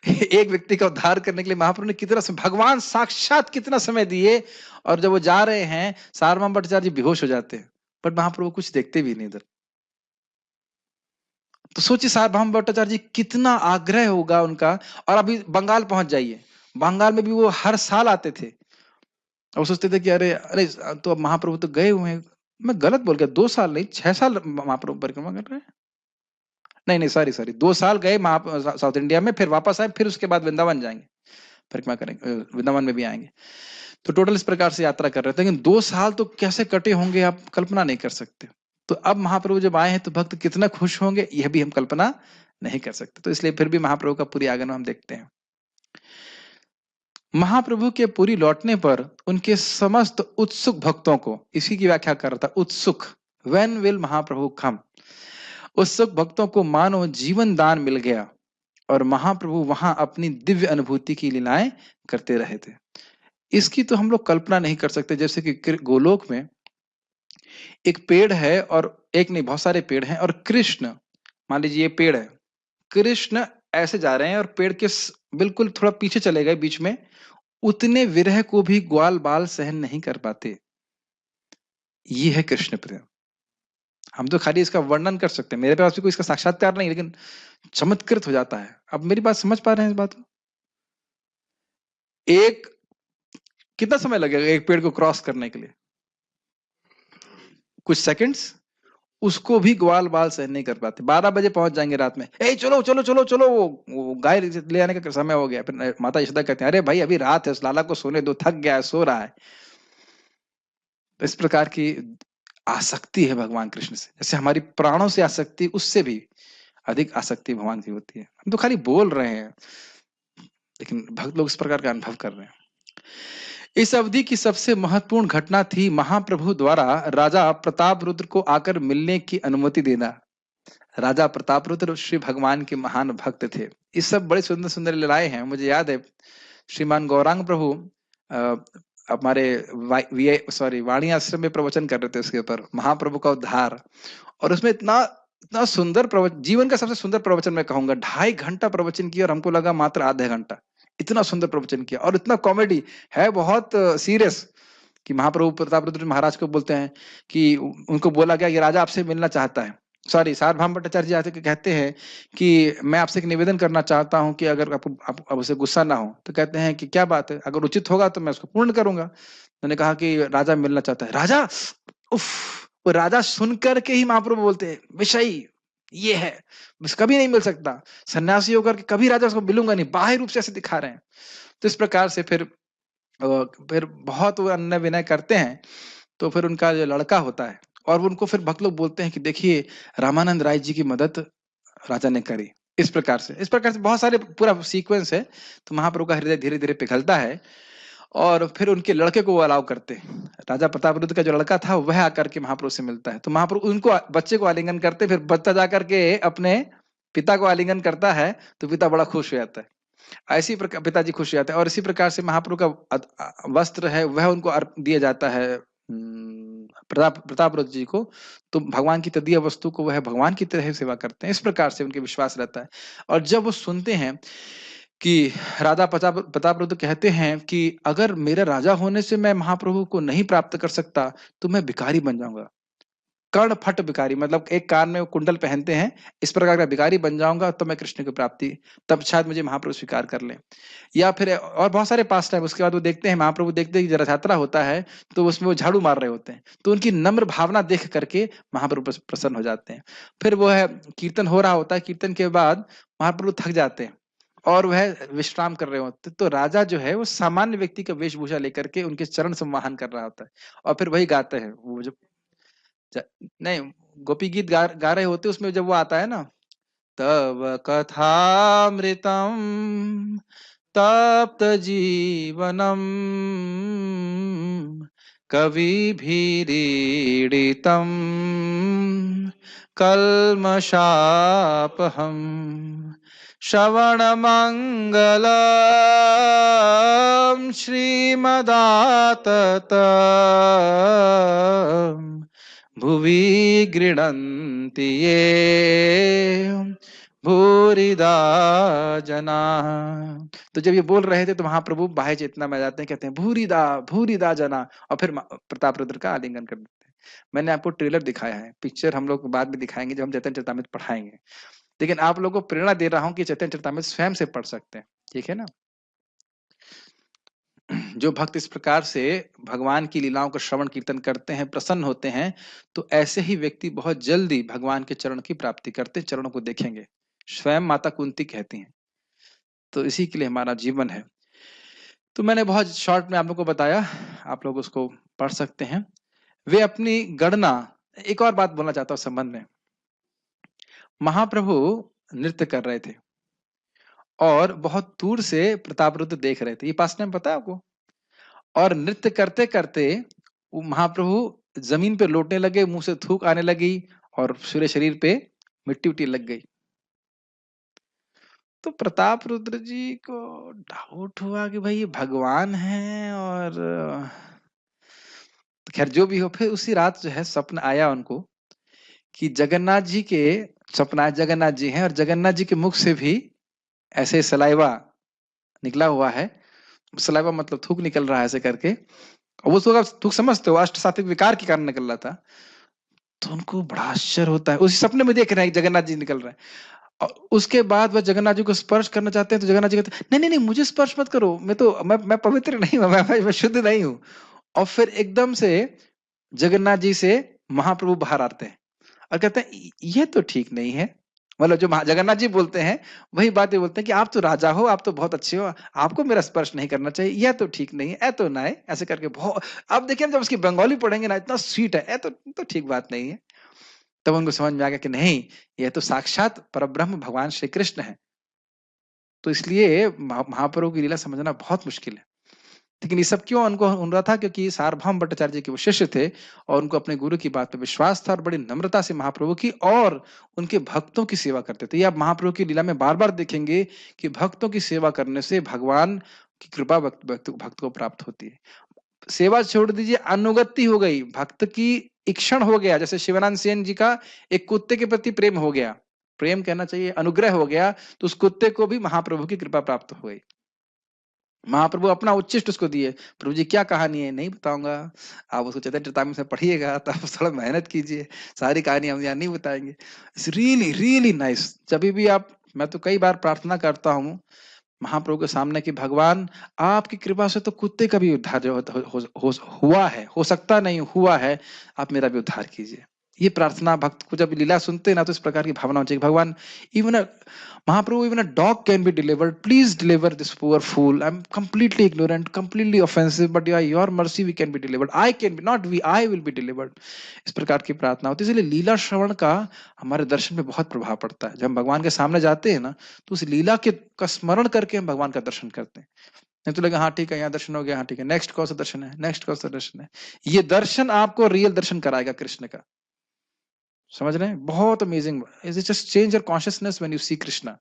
एक व्यक्ति का उद्धार करने के लिए महाप्रभु ने कितना भगवान साक्षात कितना समय दिए। और जब वो जा रहे हैं, सार्वभौम भट्टाचार्य जी बेहोश हो जाते हैं, पर महाप्रभु कुछ देखते भी नहीं इधर। तो सोचिए सार्वभौम भट्टाचार्य जी कितना आग्रह होगा उनका। और अभी बंगाल पहुंच जाइए, बंगाल में भी वो हर साल आते थे, और सोचते थे कि अरे अरे, तो अब महाप्रभु तो गए हुए हैं। मैं गलत बोल गया, 2 साल नहीं 6 साल महाप्रभु परिक्रमा कर रहे हैं। नहीं नहीं, सॉरी सॉरी, 2 साल गए साउथ इंडिया में, फिर वापस आए, फिर उसके बाद वृंदावन जाएंगे, परिक्रमा करेंगे, वृंदावन में भी आएंगे। तो टोटल इस प्रकार से यात्रा कर रहे थे, लेकिन 2 साल तो कैसे कटे होंगे आप कल्पना नहीं कर सकते। तो अब महाप्रभु जब आए हैं तो भक्त कितना खुश होंगे, यह भी हम कल्पना नहीं कर सकते। तो इसलिए फिर भी महाप्रभु का पूरी आगमन हम देखते हैं। महाप्रभु के पूरी लौटने पर उनके समस्त उत्सुक भक्तों को, इसी की व्याख्या कर रहा था, उत्सुक, व्हेन विल महाप्रभु कम, उत्सुक भक्तों को मानो जीवन दान मिल गया, और महाप्रभु वहां अपनी दिव्य अनुभूति की लीलाएं करते रहे थे। इसकी तो हम लोग कल्पना नहीं कर सकते। जैसे कि गोलोक में एक पेड़ है, और एक नहीं बहुत सारे पेड़ हैं, और कृष्ण, मान लीजिए ये पेड़ है, कृष्ण ऐसे जा रहे हैं और पेड़ के बिल्कुल थोड़ा पीछे चले गए बीच में, उतने विरह को भी ग्वाल बाल सहन नहीं कर पाते। ये है कृष्ण प्रेम। हम तो खाली इसका वर्णन कर सकते हैं, मेरे पास भी कोई इसका साक्षात्कार नहीं, लेकिन चमत्कृत हो जाता है। अब मेरी बात समझ पा रहे हैं इस बात को? एक कितना समय लगेगा एक पेड़ को क्रॉस करने के लिए? कुछ सेकंड्स। उसको भी ग्वाल बाल सहन नहीं कर पाते। 12 बजे पहुंच जाएंगे रात में, ए चलो चलो चलो चलो, वो गाय ले आने का समय हो गया। फिर माता यशोदा कहते हैं, अरे भाई अभी रात है, उस लाला को सोने दो, थक गया है, सो रहा है। तो इस प्रकार की आसक्ति है भगवान कृष्ण से, जैसे हमारी प्राणों से आसक्ति, उससे भी अधिक आसक्ति भगवान की होती है। हम तो खाली बोल रहे हैं, लेकिन भक्त लोग इस प्रकार का अनुभव कर रहे हैं। इस अवधि की सबसे महत्वपूर्ण घटना थी महाप्रभु द्वारा राजा प्रताप रुद्र को आकर मिलने की अनुमति देना। राजा प्रताप रुद्र श्री भगवान के महान भक्त थे। ये सब बड़े सुंदर सुंदर लीलाएं हैं। मुझे याद है श्रीमान गौरांग प्रभु हमारे वाणी आश्रम में प्रवचन कर रहे थे उसके ऊपर, महाप्रभु का उद्धार। और उसमें इतना इतना सुंदर प्रवचन, जीवन का सबसे सुंदर प्रवचन मैं कहूंगा। 2.5 घंटा प्रवचन किया और हमको लगा मात्र आधा घंटा। इतना सुंदर प्रवचन किया, और इतना कॉमेडी है, बहुत सीरियस, कि महाप्रभु प्रताप रुद्र महाराज को बोलते हैं कि उनको बोला गया, ये राजा आपसे मिलना चाहता है। सॉरी, सार्वभौम भट्टाचार्य जी आते कहते हैं कि मैं आपसे एक निवेदन करना चाहता हूं कि अगर आप उसे गुस्सा ना हो। तो कहते हैं कि क्या बात है, अगर उचित होगा तो मैं उसको पूर्ण करूंगा। मैंने कहा कि राजा मिलना चाहता है। राजा, उफ, वो राजा सुनकर के ही महाप्रभु बोलते हैं, विषयी, ये है, बस कभी नहीं मिल सकता, सन्यासी होकर के कभी राजा को मिलूंगा नहीं, बाह्य रूप से ऐसे दिखा रहे हैं। तो इस प्रकार से फिर बहुत वो अन्य विनय करते हैं। तो फिर उनका जो लड़का होता है, और उनको फिर भक्त लोग बोलते हैं कि देखिए रामानंद राय जी की मदद राजा ने करी। इस प्रकार से बहुत सारे पूरा सीक्वेंस है। तो महाप्रभु का हृदय धीरे धीरे पिघलता है, और फिर उनके लड़के को वो अलाउ करते हैं। राजा प्रतापरुद्र का जो लड़का था वह आकर के महाप्रभु से मिलता है, तो महाप्रभु उनको बच्चे को आलिंगन करते, फिर बच्चा जाकर के अपने पिता को आलिंगन करता है, तो पिता बड़ा खुश हो जाता है। ऐसी प्रकार पिताजी खुश हो जाते हैं, और इसी प्रकार से महाप्रभु का वस्त्र है वह उनको दिया जाता है प्रतापरुद्र जी को। तो भगवान की तदीय वस्तु को वह भगवान की तरह सेवा करते हैं, इस प्रकार से उनके विश्वास रहता है। और जब वो सुनते हैं कि राजा प्रतापरुद्र कहते हैं कि अगर मेरे राजा होने से मैं महाप्रभु को नहीं प्राप्त कर सकता, तो मैं भिखारी बन जाऊंगा, कर्ण फट भिखारी, मतलब एक कान में वो कुंडल पहनते हैं, इस प्रकार का भिखारी बन जाऊंगा, तो मैं कृष्ण की प्राप्ति, तब शायद मुझे महाप्रभु स्वीकार कर ले। या फिर और बहुत सारे पास टाइम, उसके बाद वो देखते हैं, महाप्रभु देखते हैं कि रथ यात्रा होता है, तो उसमें वो झाड़ू मार रहे होते हैं, तो उनकी नम्र भावना देख करके महाप्रभु प्रसन्न हो जाते हैं। फिर वो है कीर्तन हो रहा होता है, कीर्तन के बाद महाप्रभु थक जाते हैं और वह विश्राम कर रहे होते, तो राजा जो है वो सामान्य व्यक्ति का वेशभूषा लेकर के उनके चरण संवाहन कर रहा होता है, और फिर वही गाते हैं वो जो नहीं, गोपी गीत गा रहे होते, उसमें जब वो आता है ना, तव कथामृतम तप्त जीवनम कविभिरीडितम कल्मषापहम श्रवणमङ्गलम् श्रीमदातत भुवि गृह्णन्ति ये भूरिदा जना। तो जब ये बोल रहे थे तो महाप्रभु बाह्य चेतना में जाते हैं, कहते हैं भूरिदा भूरिदा जना, और फिर प्रतापरुद्र का आलिंगन कर देते हैं। मैंने आपको ट्रेलर दिखाया है, पिक्चर हम लोग बाद में दिखाएंगे जब हम चैतन्य चरितामृत पढ़ाएंगे, लेकिन आप लोगों को प्रेरणा दे रहा हूं कि चैतन्य चरितामृत स्वयं से पढ़ सकते हैं, ठीक है ना। जो भक्त इस प्रकार से भगवान की लीलाओं का श्रवण कीर्तन करते हैं, प्रसन्न होते हैं, तो ऐसे ही व्यक्ति बहुत जल्दी भगवान के चरण की प्राप्ति करते, चरणों को देखेंगे, स्वयं माता कुंती कहती हैं। तो इसी के लिए हमारा जीवन है। तो मैंने बहुत शॉर्ट में आप लोगों को बताया, आप लोग उसको पढ़ सकते हैं। वे अपनी गणना, एक और बात बोलना चाहता हूं संबंध में, महाप्रभु नृत्य कर रहे थे और बहुत दूर से प्रतापरुद्र देख रहे थे, ये पास टाइम पता है आपको। और नृत्य करते करते महाप्रभु जमीन पे लौटने लगे, मुंह से थूक आने लगी और पूरे शरीर पे मिट्टी उट्टी लग गई। तो प्रताप रुद्र जी को डाउट हुआ कि भाई ये भगवान है, और खैर जो भी हो, फिर उसी रात जो है सपना आया उनको कि जगन्नाथ जी के, सपना जगन्नाथ जी हैं और जगन्नाथ जी के मुख से भी ऐसे सलाइवा निकला हुआ है, सलाइवा मतलब थूक निकल रहा है ऐसे करके, और वो थूक समझते हो अष्ट सात्विक विकार के कारण निकल रहा था। तो उनको बड़ा आश्चर्य होता है, उसी सपने में देख रहे हैं जगन्नाथ जी निकल रहे हैं, और उसके बाद वह जगन्नाथ जी को स्पर्श करना चाहते हैं, तो जगन्नाथ जी कहते हैं नहीं नहीं नहीं मुझे स्पर्श मत करो, मैं पवित्र नहीं हूं, मैं शुद्ध नहीं हूं। और फिर एकदम से जगन्नाथ जी से महाप्रभु बाहर आते हैं और कहते हैं ये तो ठीक नहीं है, मतलब जो जगन्नाथ जी बोलते हैं वही बातें बोलते हैं कि आप तो राजा हो, आप तो बहुत अच्छे हो, आपको मेरा स्पर्श नहीं करना चाहिए, यह तो ठीक नहीं है, ऐ तो ना है, ऐसे करके बहुत। अब देखिए जब उसकी बंगाली पढ़ेंगे ना, इतना स्वीट है, ऐ तो ठीक बात नहीं है। तब उनको समझ में आ गया कि नहीं, यह तो साक्षात परब्रह्म भगवान श्री कृष्ण है। तो इसलिए महाप्रभु की लीला समझना बहुत मुश्किल है। लेकिन ये सब क्यों उनको हो रहा था, क्योंकि सार्वभौम भट्टाचार्य जी के वो शिष्य थे और उनको अपने गुरु की बात पर विश्वास था और बड़ी नम्रता से महाप्रभु की और उनके भक्तों की सेवा करते थे। ये आप महाप्रभु की लीला में बार बार देखेंगे कि भक्तों की सेवा करने से भगवान की कृपा भक्त को प्राप्त होती है। सेवा छोड़ दीजिए, अनुगति हो गई, भक्त की इक्षण हो गया, जैसे शिवानंद सेन जी का एक कुत्ते के प्रति प्रेम हो गया, प्रेम कहना चाहिए, अनुग्रह हो गया, तो उस कुत्ते को भी महाप्रभु की कृपा प्राप्त हो गई। महाप्रभु अपना उच्चिष्ट उसको दिए। प्रभु जी क्या कहानी है नहीं बताऊंगा, आप उसको चैतन्य चरितामृत में पढ़िएगा, तो आप थोड़ा मेहनत कीजिए, सारी कहानी हम यहाँ नहीं बताएंगे। It's really really nice. जब भी आप, मैं तो कई बार प्रार्थना करता हूँ महाप्रभु के सामने कि भगवान आपकी कृपा से तो कुत्ते का भी उद्धार जो हुआ है, हो सकता नहीं हुआ है, आप मेरा भी उद्धार कीजिए। ये प्रार्थना भक्त को जब लीला सुनते हैं ना, तो इस प्रकार की भावना होनी चाहिए, भगवान even Mahaprabhu, even a dog can be delivered, please deliver this poor fool, I am completely ignorant, completely offensive, but your mercy we can be delivered, I can be, not we, I will be delivered. इस प्रकार की प्रार्थना होती है। इसलिए लीला श्रवण का हमारे दर्शन में बहुत प्रभाव पड़ता है। जब हम भगवान के सामने जाते हैं ना, तो उस लीला के का स्मरण करके हम भगवान का दर्शन करते हैं। नहीं तो लगे हाँ ठीक है, यहाँ दर्शन हो गया, हाँ ठीक है, नेक्स्ट कौन सा दर्शन है, नेक्स्ट कौन सा दर्शन है। ये दर्शन आपको रियल दर्शन कराएगा कृष्ण का, समझ रहे हैं? बहुत amazing, it just change your consciousness when you see Krishna.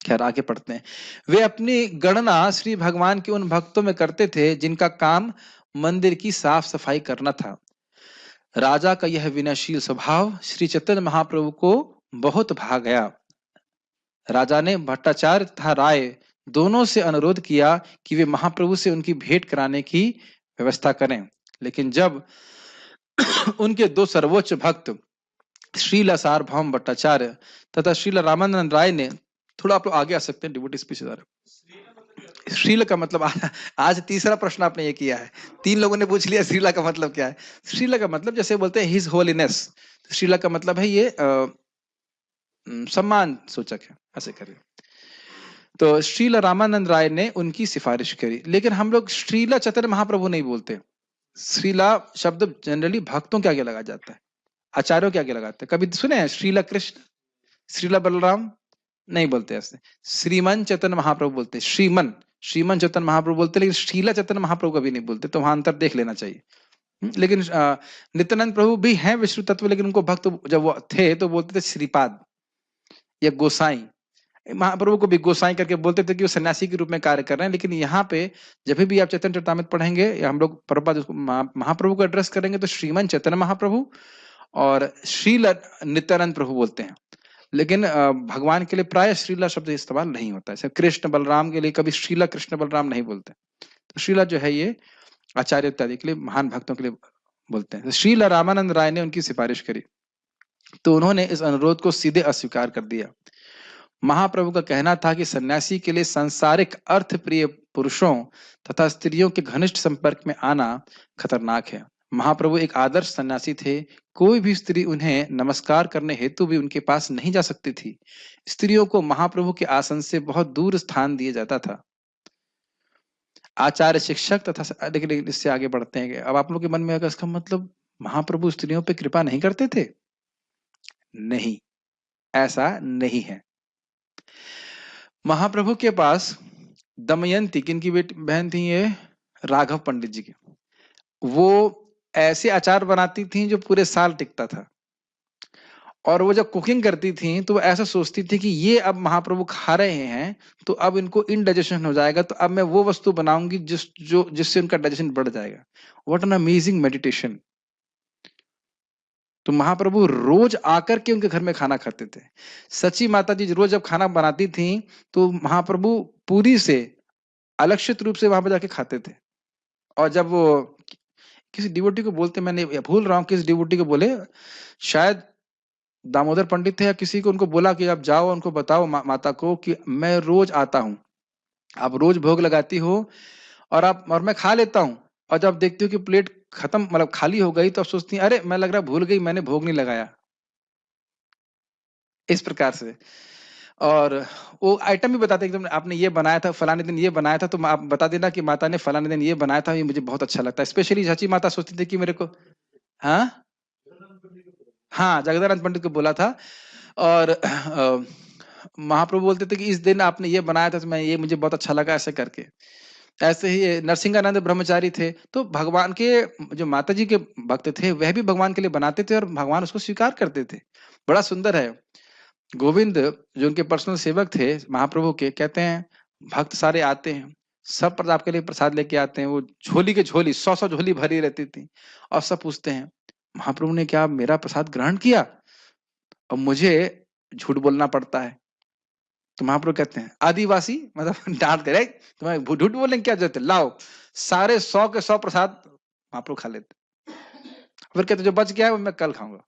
खैर आगे पढ़ते हैं। वे अपनी गणना श्री भगवान के उन भक्तों में करते थे जिनका काम मंदिर की साफ सफाई करना था। राजा का यह विनयशील स्वभाव श्री चैतन्य महाप्रभु को बहुत भा गया। राजा ने भट्टाचार्य तथा राय दोनों से अनुरोध किया कि वे महाप्रभु से उनकी भेंट कराने की व्यवस्था करें, लेकिन जब उनके दो सर्वोच्च भक्त श्रील सार्वभौम भट्टाचार्य तथा श्रील रामानंद राय ने, थोड़ा आप लोग आगे आ सकते हैं, डिवोटी स्पीच। श्रील का मतलब आज तीसरा प्रश्न आपने ये किया है, 3 लोगों ने पूछ लिया श्रीला का मतलब क्या है। श्रीला का मतलब जैसे बोलते हैं हिज होलीनेस, श्रीला का मतलब है ये सम्मान सूचक है, ऐसे करिए। तो श्रील रामानंद राय ने उनकी सिफारिश करी, लेकिन हम लोग श्रीला चैतन्य महाप्रभु नहीं बोलते। श्रीला शब्द जनरली भक्तों के आगे लगाया जाता है, आचार्यों के आगे लगाते हैं। कभी सुने हैं श्रीला कृष्ण, श्रीला बलराम? नहीं बोलते ऐसे। श्रीमन चैतन्य महाप्रभु बोलते, श्रीमन चैतन्य महाप्रभु बोलते, लेकिन श्रीला चैतन्य महाप्रभु कभी नहीं बोलते। तो वहां अंतर देख लेना चाहिए। लेकिन नित्यानंद प्रभु भी हैं विष्णु तत्व, लेकिन उनको भक्त जब वो थे तो बोलते थे श्रीपाद या गोसाई। महाप्रभु को भी गोसाई करके बोलते थे कि वो सन्यासी के रूप में कार्य कर रहे हैं। लेकिन यहाँ पे जब भी आप चैतन्य चरितामृत पढ़ेंगे या हम लोग प्रभुपाद महाप्रभु को एड्रेस करेंगे, तो श्रीमन चैतन्य महाप्रभु और श्रील नित्यानंद प्रभु बोलते हैं। लेकिन भगवान के लिए प्राय श्रीला शब्द इस्तेमाल नहीं होता है। कृष्ण बलराम के लिए कभी श्रीला कृष्ण बलराम नहीं बोलते। तो श्रीला जो है ये आचार्य इत्यादि के लिए, महान भक्तों के लिए बोलते हैं। श्रीला रामानंद राय ने उनकी सिफारिश करी, तो उन्होंने इस अनुरोध को सीधे अस्वीकार कर दिया। महाप्रभु का कहना था कि सन्यासी के लिए सांसारिक अर्थ प्रिय पुरुषों तथा स्त्रियों के घनिष्ठ संपर्क में आना खतरनाक है। महाप्रभु एक आदर्श सन्यासी थे। कोई भी स्त्री उन्हें नमस्कार करने हेतु भी उनके पास नहीं जा सकती थी। स्त्रियों को महाप्रभु के आसन से बहुत दूर स्थान दिया जाता था। आचार्य शिक्षक तथा, लेकिन इससे आगे बढ़ते हैं। अब आप लोग के मन में अगर इसका मतलब महाप्रभु स्त्रियों पे कृपा नहीं करते थे? नहीं, ऐसा नहीं है। महाप्रभु के पास दमयंती, किनकी बेटी बहन थी ये? राघव पंडित जी की। वो ऐसे अचार बनाती थी जो पूरे साल टिकता था। और वो जब कुकिंग करती थी तो वो ऐसा सोचती थी कि ये अब महाप्रभु खा रहे हैं तो अब इनको इनडाइजेशन हो जाएगा, तो अब मैं वो वस्तु बनाऊंगी जिससे उनका डाइजेशन बढ़ जाएगा। What an amazing meditation. तो महाप्रभु रोज आकर के उनके घर में खाना खाते थे। सची माता जी रोज जब खाना बनाती थी तो महाप्रभु पूरी से अलक्षित रूप से वहां पर जाके खाते थे। और जब वो किसी डिवोटी को बोलते, मैंने भूल रहा हूँ किस डिवोटी को बोले, शायद दामोदर पंडित थे या किसी को, उनको बोला कि आप जाओ उनको बताओ माता को कि मैं रोज आता हूँ, आप रोज भोग लगाती हो और मैं खा लेता हूँ, और जब देखती हूँ कि प्लेट खत्म मतलब खाली हो गई तो अब सोचती है अरे मैं लग रहा भूल गई, मैंने भोग नहीं लगाया। इस प्रकार से। और वो आइटम भी बताते एकदम, आपने ये बनाया था फलाने दिन, ये बनाया था, तो आप बता देना कि माता ने फलाने दिन ये बनाया था, ये मुझे बहुत अच्छा लगता है। स्पेशली सची माता सोचती थी कि मेरे को, हाँ जगदानंद पंडित को बोला था। और महाप्रभु बोलते थे कि इस दिन आपने ये बनाया था तो मैं ये मुझे बहुत अच्छा लगा, ऐसे करके। ऐसे ही नरसिंहानंद ब्रह्मचारी थे, तो भगवान के जो माता जी के भक्त थे वह भी भगवान के लिए बनाते थे और भगवान उसको स्वीकार करते थे। बड़ा सुंदर है। गोविंद जो उनके पर्सनल सेवक थे महाप्रभु के, कहते हैं भक्त सारे आते हैं, सब पर आपके लिए प्रसाद लेके आते हैं। वो झोली के झोली 100 झोली भरी रहती थी, और सब पूछते हैं महाप्रभु ने क्या मेरा प्रसाद ग्रहण किया और मुझे झूठ बोलना पड़ता है? तो महाप्रभु कहते हैं आदिवासी, मतलब डांट करे, तुम्हें झूठ बोलने की क्या जरूरत है, लाओ सारे 100 के 100 प्रसाद महाप्रभु खा लेते। फिर कहते जो बच गया है वो मैं कल खाऊंगा।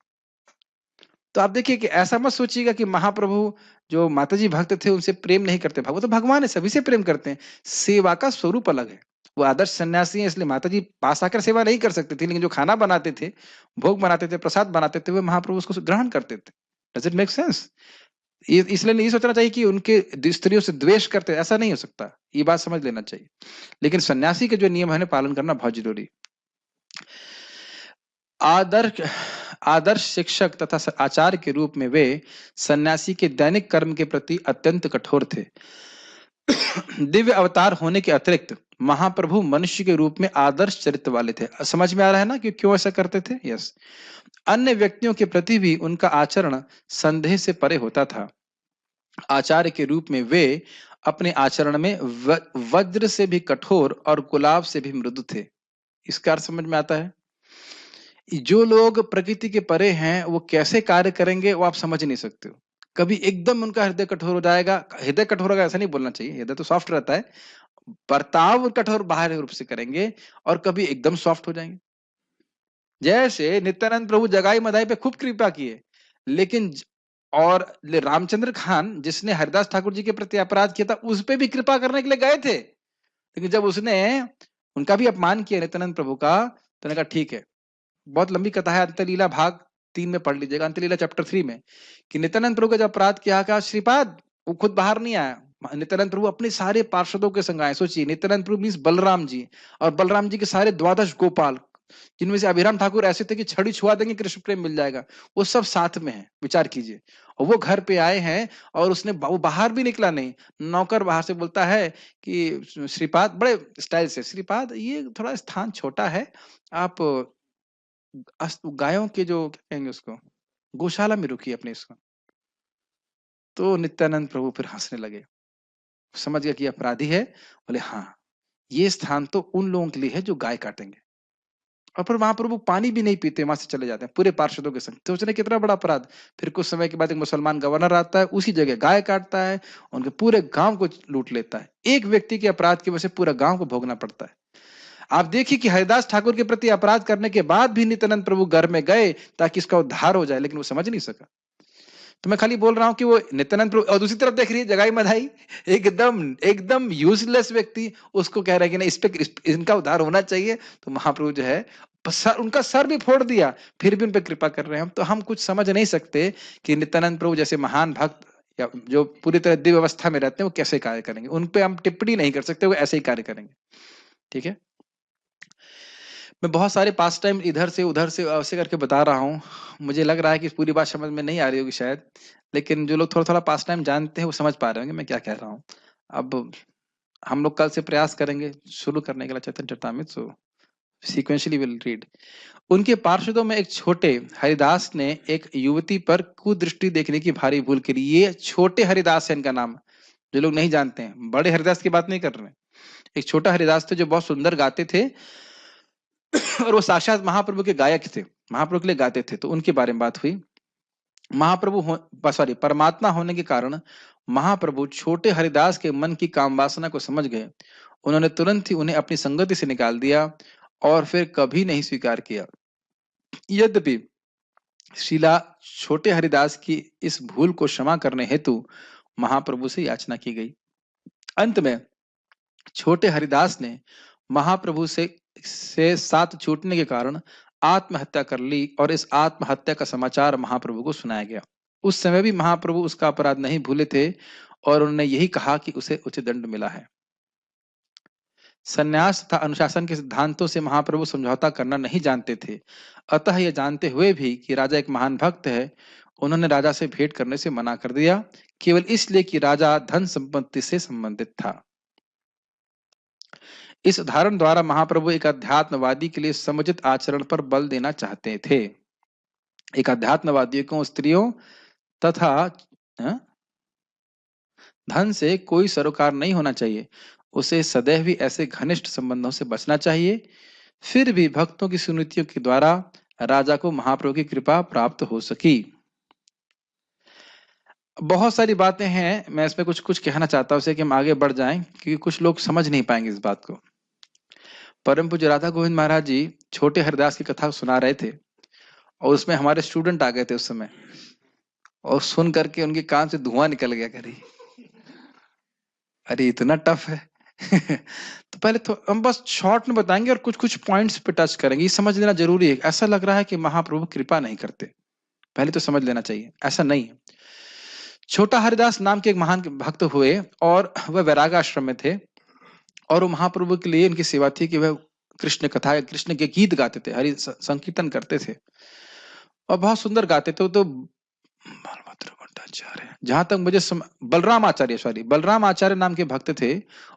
तो आप देखिए कि ऐसा मत सोचिएगा कि महाप्रभु जो माताजी भक्त थे उनसे प्रेम नहीं करते। भगवान तो भगवान है, सभी से प्रेम करते हैं। सेवा का स्वरूप अलग है वो आदर्श सन्यासी हैं, इसलिए माता जी पास आकर सेवा नहीं कर सकती थी, लेकिन जो खाना बनाते थे, भोग बनाते थे, प्रसाद बनाते थे, वे महाप्रभु उसको ग्रहण करते थे। Does it make sense? ये इसलिए नहीं सोचना चाहिए कि उनके स्त्रियों से द्वेष करते, ऐसा नहीं हो सकता, ये बात समझ लेना चाहिए। लेकिन सन्यासी के जो नियम है पालन करना बहुत जरूरी। आदर्श आदर्श शिक्षक तथा आचार्य के रूप में वे सन्यासी के दैनिक कर्म के प्रति अत्यंत कठोर थे। दिव्य अवतार होने के अतिरिक्त महाप्रभु मनुष्य के रूप में आदर्श चरित्र वाले थे। समझ में आ रहा है ना कि क्यों ऐसा करते थे? यस। अन्य व्यक्तियों के प्रति भी उनका आचरण संदेह से परे होता था। आचार्य के रूप में वे अपने आचरण में वज्र से भी कठोर और गुलाब से भी मृदु थे। इसका अर्थ समझ में आता है? जो लोग प्रकृति के परे हैं वो कैसे कार्य करेंगे वो आप समझ नहीं सकते हो। कभी एकदम उनका हृदय कठोर हो जाएगा, हृदय कठोर होगा ऐसा नहीं बोलना चाहिए, हृदय तो सॉफ्ट रहता है, बर्ताव कठोर बाहरी रूप से करेंगे, और कभी एकदम सॉफ्ट हो जाएंगे। जैसे नित्यानंद प्रभु जगाई मदाई पे खूब कृपा किए, लेकिन और रामचंद्र खान जिसने हरिदास ठाकुर जी के प्रति अपराध किया था उस पे भी कृपा करने के लिए गए थे, लेकिन जब उसने उनका भी अपमान किया नित्यानंद प्रभु का, तो उन्होंने कहा ठीक है। बहुत लंबी कथा है, अंतलीला भाग 3 में पढ़ लीजिएगा, अंतलीला चैप्टर 3 में, कि नित्यानंद प्रभु का जब अपराध किया, कहा श्रीपाद, वो खुद बाहर नहीं आया, नित्यानंद प्रभु अपने सारे पार्षदों के संग आए। सोचिए, नित्यानंद प्रभु मीन्स बलराम जी, और बलराम जी के सारे 12 गोपाल, जिनमें से अभिराम ठाकुर ऐसे थे कि छड़ी छुआ देंगे कृष्ण प्रेम मिल जाएगा, वो सब साथ में है। विचार कीजिए, और वो घर पे आए हैं, और उसने वो बाहर भी निकला नहीं। नौकर बाहर से बोलता है कि श्रीपाद, बड़े स्टाइल से, श्रीपाद ये थोड़ा स्थान छोटा है, आप गायों के जो क्या कहेंगे उसको, गौशाला में रुकी अपने इसको। तो नित्यानंद प्रभु फिर हंसने लगे, समझ गया कि अपराधी है। बोले हाँ, ये स्थान तो उन लोगों के लिए है जो गाय काटेंगे। और फिर महाप्रभु पानी भी नहीं पीते, वहां से चले जाते हैं पूरे पार्षदों के संग। तो उसने कितना बड़ा अपराध। फिर कुछ समय के बाद एक मुसलमान गवर्नर आता है, उसी जगह गाय काटता है, उनके पूरे गांव को लूट लेता है। एक व्यक्ति के अपराध की वजह से पूरा गांव को भोगना पड़ता है। आप देखिए कि हरिदास ठाकुर के प्रति अपराध करने के बाद भी नित्यानंद प्रभु घर में गए ताकि इसका उद्धार हो जाए, लेकिन वो समझ नहीं सका। तो मैं खाली बोल रहा हूं कि वो नित्यानंद प्रभु, और दूसरी तरफ देख रही है जगाई मधाई, एकदम एकदम यूजलेस व्यक्ति, उसको कह रहा है कि नहीं, इनका उद्धार होना चाहिए। तो महाप्रभु जो है उनका सर भी फोड़ दिया, फिर भी उन पर कृपा कर रहे हैं हम। तो हम कुछ समझ नहीं सकते कि नित्यानंद प्रभु जैसे महान भक्त या जो पूरी तरह दिव्य अवस्था में रहते हैं वो कैसे कार्य करेंगे। उन पे हम टिप्पणी नहीं कर सकते, वो ऐसे ही कार्य करेंगे। ठीक है, मैं बहुत सारे पास टाइम इधर से उधर से ऐसे करके बता रहा हूँ। मुझे लग रहा है कि पूरी बात समझ में नहीं आ रही होगी शायद, लेकिन जो लोग थोड़ा थोड़ा पास टाइम जानते हैं वो समझ पा रहे होंगे मैं क्या कह रहा हूँ। अब हम लोग कल से प्रयास करेंगे शुरू करने के लिए चैतन्य चरितामृत, सो सीक्वेंशियली विल रीड। उनके पार्षदों में एक छोटे हरिदास ने एक युवती पर कुदृष्टि देखने की भारी भूल करी। ये छोटे हरिदास है इनका नाम, जो लोग नहीं जानते हैं, बड़े हरिदास की बात नहीं कर रहे हैं। एक छोटा हरिदास थे जो बहुत सुंदर गाते थे और वो साक्षात महाप्रभु के गायक थे, महाप्रभु के लिए गाते थे। तो उनके बारे में बात हुई। परमात्मा होने के कारण महाप्रभु छोटे हरिदास के मन की काम वासना को समझ गए। उन्होंने तुरंत ही उन्हें अपनी संगति से निकाल दिया और फिर कभी नहीं स्वीकार किया। यद्यपि शीला छोटे हरिदास की इस भूल को क्षमा करने हेतु महाप्रभु से याचना की गई। अंत में छोटे हरिदास ने महाप्रभु से साथ छूटने के कारण आत्महत्या कर ली, और इस आत्महत्या का समाचार महाप्रभु को सुनाया गया। उस समय भी महाप्रभु उसका अपराध नहीं भूले थे और उन्होंने यही कहा कि उसे उचित दंड मिला है। संन्यास तथा अनुशासन के सिद्धांतों से महाप्रभु समझौता करना नहीं जानते थे। अतः यह जानते हुए भी कि राजा एक महान भक्त है, उन्होंने राजा से भेंट करने से मना कर दिया, केवल इसलिए कि राजा धन संपत्ति से संबंधित था। इस उदाहरण द्वारा महाप्रभु एक अध्यात्मवादी के लिए समुचित आचरण पर बल देना चाहते थे। एक अध्यात्मवादी को स्त्रियों तथा धन से कोई सरोकार नहीं होना चाहिए, उसे सदैव भी ऐसे घनिष्ठ संबंधों से बचना चाहिए। फिर भी भक्तों की सुनीतियों के द्वारा राजा को महाप्रभु की कृपा प्राप्त हो सकी। बहुत सारी बातें हैं, मैं इसमें कुछ कुछ कहना चाहता हूं कि हम आगे बढ़ जाएं, क्योंकि कुछ लोग समझ नहीं पाएंगे इस बात को। परम पूज्य राधा गोविंद महाराज जी छोटे हरिदास की कथा सुना रहे थे, और उसमें हमारे स्टूडेंट आ गए थे उस समय, और सुन करके उनके कान से धुआं निकल गया। अरे इतना टफ है, तो पहले तो हम बस शॉर्ट में बताएंगे और कुछ कुछ पॉइंट्स पे टच करेंगे। ये समझ लेना जरूरी है। ऐसा लग रहा है कि महाप्रभु कृपा नहीं करते, पहले तो समझ लेना चाहिए ऐसा नहीं है। छोटा हरिदास नाम के एक महान भक्त हुए और वह वैराग आश्रम में थे, और वो महाप्रभु के लिए उनकी सेवा थी कि वह कृष्ण कथा, कृष्ण के गीत गाते थे, हरि संकीर्तन करते थे और बहुत सुंदर गाते थे। तो बालभद्र भट्टाचार्य, जहां तक मुझे बलराम आचार्य, सॉरी बलराम आचार्य नाम के भक्त थे,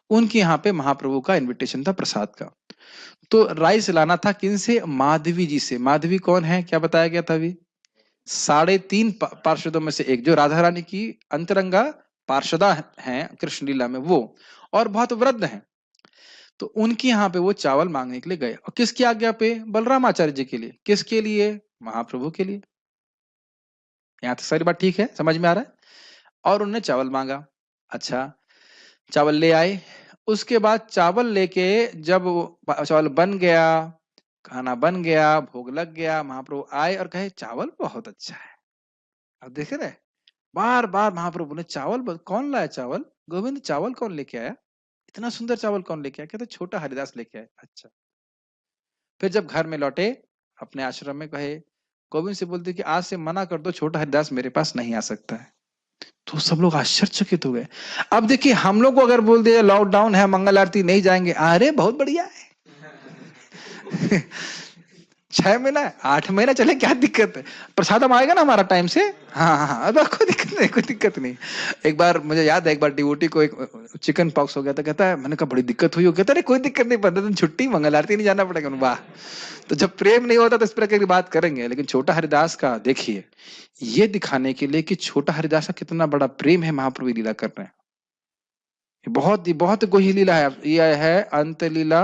उनके यहाँ पे महाप्रभु का इनविटेशन था प्रसाद का। तो राइस लाना था किनसे? माधवी जी से। माधवी कौन है, क्या बताया गया था अभी? 3.5 पार्षदों में से एक, जो राधा रानी की अंतरंगा पार्षदा हैं कृष्ण लीला में वो, और बहुत वृद्ध हैं। तो उनके यहाँ पे वो चावल मांगने के लिए गए, और किसकी आज्ञा पे? बलराम आचार्य जी के लिए। किसके लिए? महाप्रभु के लिए। यहाँ तक सारी बात ठीक है, समझ में आ रहा है? और उन्होंने चावल मांगा। अच्छा, चावल ले आए। उसके बाद चावल लेके जब चावल बन गया, खाना बन गया, भोग लग गया, महाप्रभु आए और कहे चावल बहुत अच्छा है। अब देख रहे, बार बार महाप्रभु ने चावल, कौन लाया चावल? गोविंद चावल कौन लेके आया? इतना सुंदर चावल कौन लेके आया? कहते छोटा हरिदास लेके आए। अच्छा। फिर जब घर में लौटे अपने आश्रम में, कहे गोविंद से बोलते कि आज से मना कर दो, छोटा हरिदास मेरे पास नहीं आ सकता है। तो सब लोग आश्चर्यचकित हो गए। अब देखिए, हम लोग को अगर बोल दिया लॉकडाउन है, मंगल आरती नहीं जाएंगे, अरे बहुत बढ़िया है। 6 महीना 8 महीना चले, क्या दिक्कत है? प्रसादम आएगा ना हमारा टाइम से। हाँ हाँ हाँ, अब कोई दिक्कत नहीं, कोई दिक्कत नहीं। एक बार मुझे याद है, एक बार डिवोटी को एक चिकन पॉक्स हो गया था, कहता है, मैंने कहा बड़ी दिक्कत हुई हो, कहता है कोई दिक्कत नहीं, 15 दिन छुट्टी, मंगल आरती नहीं जाना पड़ेगा। वाह। तो जब प्रेम नहीं होता तो इस प्रकार की बात करेंगे, लेकिन छोटा हरिदास का देखिए, ये दिखाने के लिए कि छोटा हरिदास का कितना बड़ा प्रेम है, महाप्रभु लीला कर रहे हैं। बहुत गोही लीला है। ये है अंत लीला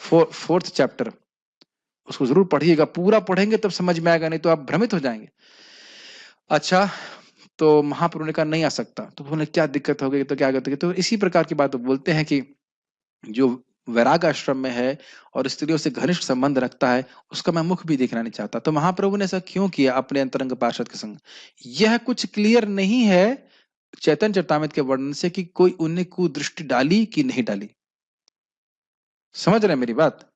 4th चैप्टर, उसको जरूर पढ़िएगा, पूरा पढ़ेंगे तब समझ में आएगा, नहीं तो आप भ्रमित हो जाएंगे। अच्छा, तो महाप्रभु ने कहा नहीं आ सकता, तो बोले क्या दिक्कत हो गई, तो क्या कहते? तो इसी प्रकार की बात बोलते हैं कि जो वैराग आश्रम में है और स्त्रियों से घनिष्ठ संबंध रखता है, उसका मैं मुख भी देखना नहीं चाहता। तो महाप्रभु ने ऐसा क्यों किया अपने अंतरंग पार्षद के संग? यह कुछ क्लियर नहीं है चैतन्य चरितामृत के वर्णन से कि कोई उन्हें कुदृष्टि डाली कि नहीं डाली। समझ रहे हैं मेरी बात?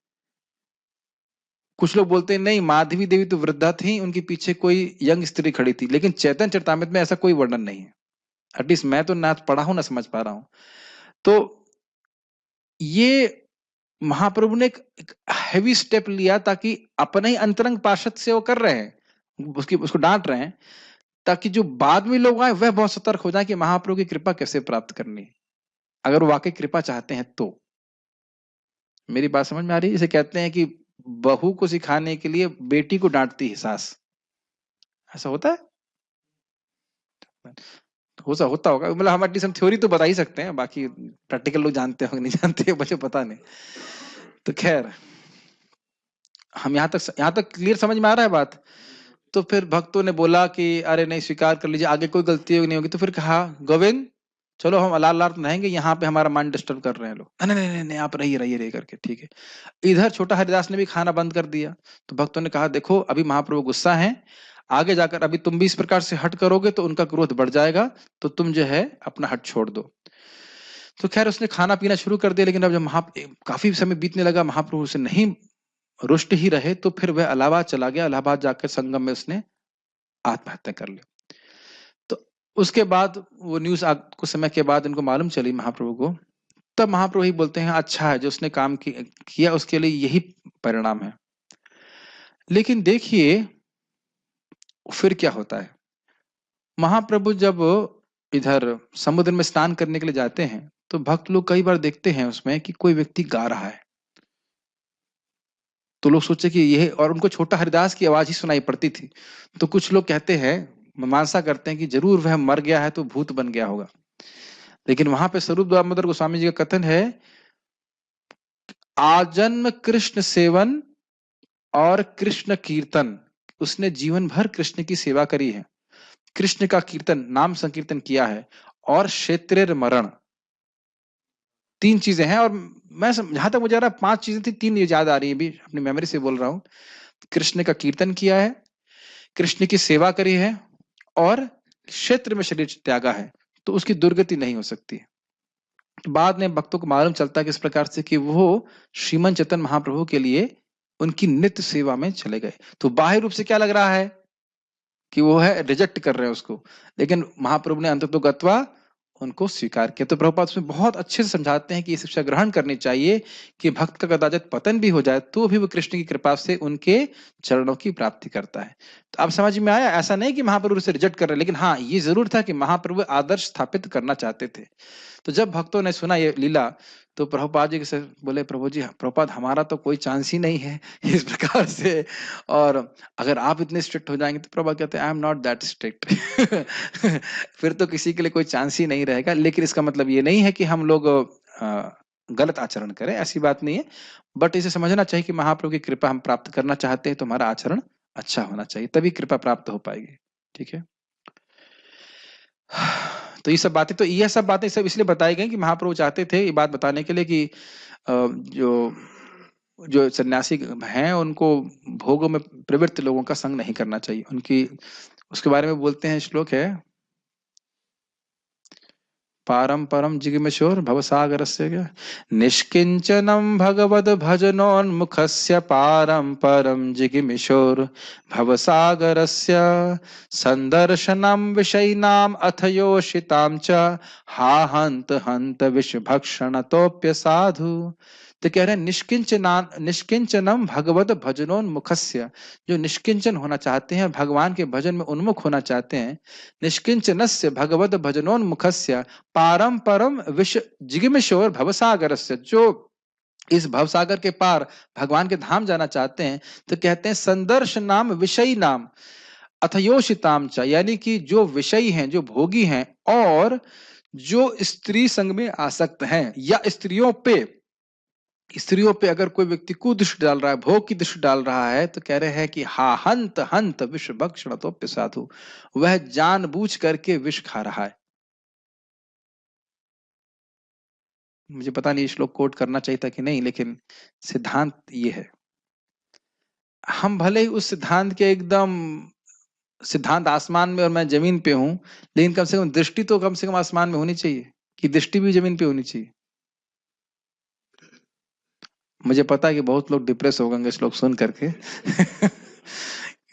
कुछ लोग बोलते हैं नहीं, माधवी देवी तो वृद्धा थी, उनके पीछे कोई यंग स्त्री खड़ी थी, लेकिन चैतन्य चरितामृत में ऐसा कोई वर्णन नहीं है। एटलीस्ट मैं तो ना पढ़ा हूं ना समझ पा रहा हूं। तो ये महाप्रभु ने एक हैवी स्टेप लिया, ताकि अपने ही अंतरंग पार्षद से वो कर रहे हैं, उसको डांट रहे हैं, ताकि जो बाद में लोग आए वह बहुत सतर्क हो जाए कि महाप्रभु की कृपा कैसे प्राप्त करनी है, अगर वो वाकई कृपा चाहते हैं तो। मेरी बात समझ में आ रही है? इसे कहते हैं कि बहू को सिखाने के लिए बेटी को डांटती है सास, ऐसा होता है? होता होगा, मतलब हम एटलीस्ट हम थ्योरी तो बता ही सकते हैं, बाकी प्रैक्टिकल लोग जानते हो नहीं जानते हो मुझे पता नहीं। तो खैर, हम यहाँ तक क्लियर समझ में आ रहा है बात? तो फिर भक्तों ने बोला कि अरे नहीं, स्वीकार कर लीजिए, आगे कोई गलती नहीं होगी। तो फिर कहा गोविंद चलो हम लाल लाल नहाएंगे, यहाँ पे हमारा माइंड डिस्टर्ब कर रहे हैं लोग। नहीं नहीं नहीं, आप रहिए रहिए रहिए करके, ठीक है। इधर छोटा हरिदास ने भी खाना बंद कर दिया। तो भक्तों ने कहा देखो अभी महाप्रभु गुस्सा है, आगे जाकर अभी तुम भी इस प्रकार से हट करोगे तो उनका क्रोध बढ़ जाएगा, तो तुम जो है अपना हट छोड़ दो। तो खैर उसने खाना पीना शुरू कर दिया, लेकिन अब जब काफी समय बीतने लगा, महाप्रभु से नहीं रुष्ट ही रहे, तो फिर वह इलाहाबाद चला गया। इलाहाबाद जाकर संगम में उसने आत्महत्या कर ली। तो उसके बाद वो न्यूज कुछ समय के बाद इनको मालूम चली महाप्रभु को, तब महाप्रभु ही बोलते हैं अच्छा है जो उसने काम किया उसके लिए यही परिणाम है। लेकिन देखिए फिर क्या होता है, महाप्रभु जब इधर समुद्र में स्नान करने के लिए जाते हैं, तो भक्त लोग कई बार देखते हैं उसमें कि कोई व्यक्ति गा रहा है, तो लोग सोचे कि यह, और उनको छोटा हरिदास की आवाज ही सुनाई पड़ती थी। तो कुछ लोग कहते हैं, मीमांसा करते हैं कि जरूर वह मर गया है तो भूत बन गया होगा। लेकिन वहां पे स्वरूप दामोदर गोस्वामी जी का कथन है, आजन्म कृष्ण सेवन और कृष्ण कीर्तन, उसने जीवन भर कृष्ण की सेवा करी है, कृष्ण का कीर्तन नाम संकीर्तन किया है, और क्षेत्रेर मरण, 3 चीजें हैं। और मैं जहां तक मुझे आ रहा है 5 चीजें थी, 3 याद आ रही है, भी अपनी मेमोरी से बोल रहा हूं। कृष्ण का कीर्तन किया है, कृष्ण की सेवा करी है, और क्षेत्र में शरीर त्यागा है, तो उसकी दुर्गति नहीं हो सकती। बाद में भक्तों को मालूम चलता है किस प्रकार से कि वो श्रीमन चैतन्य महाप्रभु के लिए उनकी नित्य सेवा में चले गए। तो बाह्य रूप से क्या लग रहा है कि वो है रिजेक्ट कर रहे हैं उसको, लेकिन महाप्रभु ने अंततो गत्वा उनको स्वीकार किया। तो प्रभुपाद उसमें बहुत अच्छे से समझाते हैं कि ये शिक्षा ग्रहण करनी चाहिए कि भक्त का कदाचित पतन भी हो जाए तो भी वो कृष्ण की कृपा से उनके चरणों की प्राप्ति करता है। तो अब समझ में आया, ऐसा नहीं कि महाप्रभु उसे रिजेक्ट कर रहे, लेकिन हाँ ये जरूर था कि महाप्रभु आदर्श स्थापित करना चाहते थे। तो जब भक्तों ने सुना ये लीला तो प्रभुपाद जी से बोले, प्रभु जी प्रभुपाद हमारा तो कोई चांस ही नहीं है इस प्रकार से, और अगर आप इतने स्ट्रिक्ट हो जाएंगे तो प्रभुपाद कहते हैं I am not that strict फिर तो किसी के लिए कोई चांस ही नहीं रहेगा। लेकिन इसका मतलब ये नहीं है कि हम लोग गलत आचरण करें, ऐसी बात नहीं है, बट इसे समझना चाहिए कि महाप्रभु की कृपा हम प्राप्त करना चाहते हैं तो हमारा आचरण अच्छा होना चाहिए, तभी कृपा प्राप्त हो पाएगी। ठीक है, तो ये सब बातें सब इसलिए बताई गई कि महाप्रभु चाहते थे ये बात बताने के लिए कि जो जो सन्यासी हैं उनको भोगों में प्रवृत्त लोगों का संग नहीं करना चाहिए। उनकी उसके बारे में बोलते हैं, श्लोक है पारम परम जिगमिशोर भवसागरस्य क्या निष्किंचनम भगवद भजनोन्मुखस्य पारम परम जिगमिशोर भवसागरस्य संदर्शनम विषयिनाम अथ योषिताम च हा हंत हंत विषभक्षणतोप्य साधु। तो कह रहे हैं निष्किंचनम भगवद भजनोन्मुखस्य, जो निष्किंचन होना चाहते हैं, भगवान के भजन में उन्मुख होना चाहते हैं, निष्किंचनस्य भगवद भजनोन्मुखस्य पारम परम विश्व जिगमिशोर भवसागरस्य, जो इस भवसागर के पार भगवान के धाम जाना चाहते हैं, तो कहते हैं संदर्श नाम विषयी नाम अथयोषिताम च, यानी कि जो विषयी हैं, जो भोगी हैं और जो स्त्री संग में आसक्त हैं, या स्त्रियों पे अगर कोई व्यक्ति कुदृष्टि डाल रहा है, भोग की दृष्टि डाल रहा है, तो कह रहे हैं कि हा हंत हंत विश्व भक्षण तो साधु, वह जानबूझ करके विष खा रहा है। मुझे पता नहीं श्लोक कोट करना चाहिए था कि नहीं, लेकिन सिद्धांत ये है। हम भले ही उस सिद्धांत के एकदम सिद्धांत आसमान में और मैं जमीन पे हूं, लेकिन कम से कम दृष्टि तो कम से कम आसमान में होनी चाहिए, कि दृष्टि भी जमीन पे होनी चाहिए। मुझे पता है कि बहुत लोग डिप्रेस हो गए श्लोक सुन करके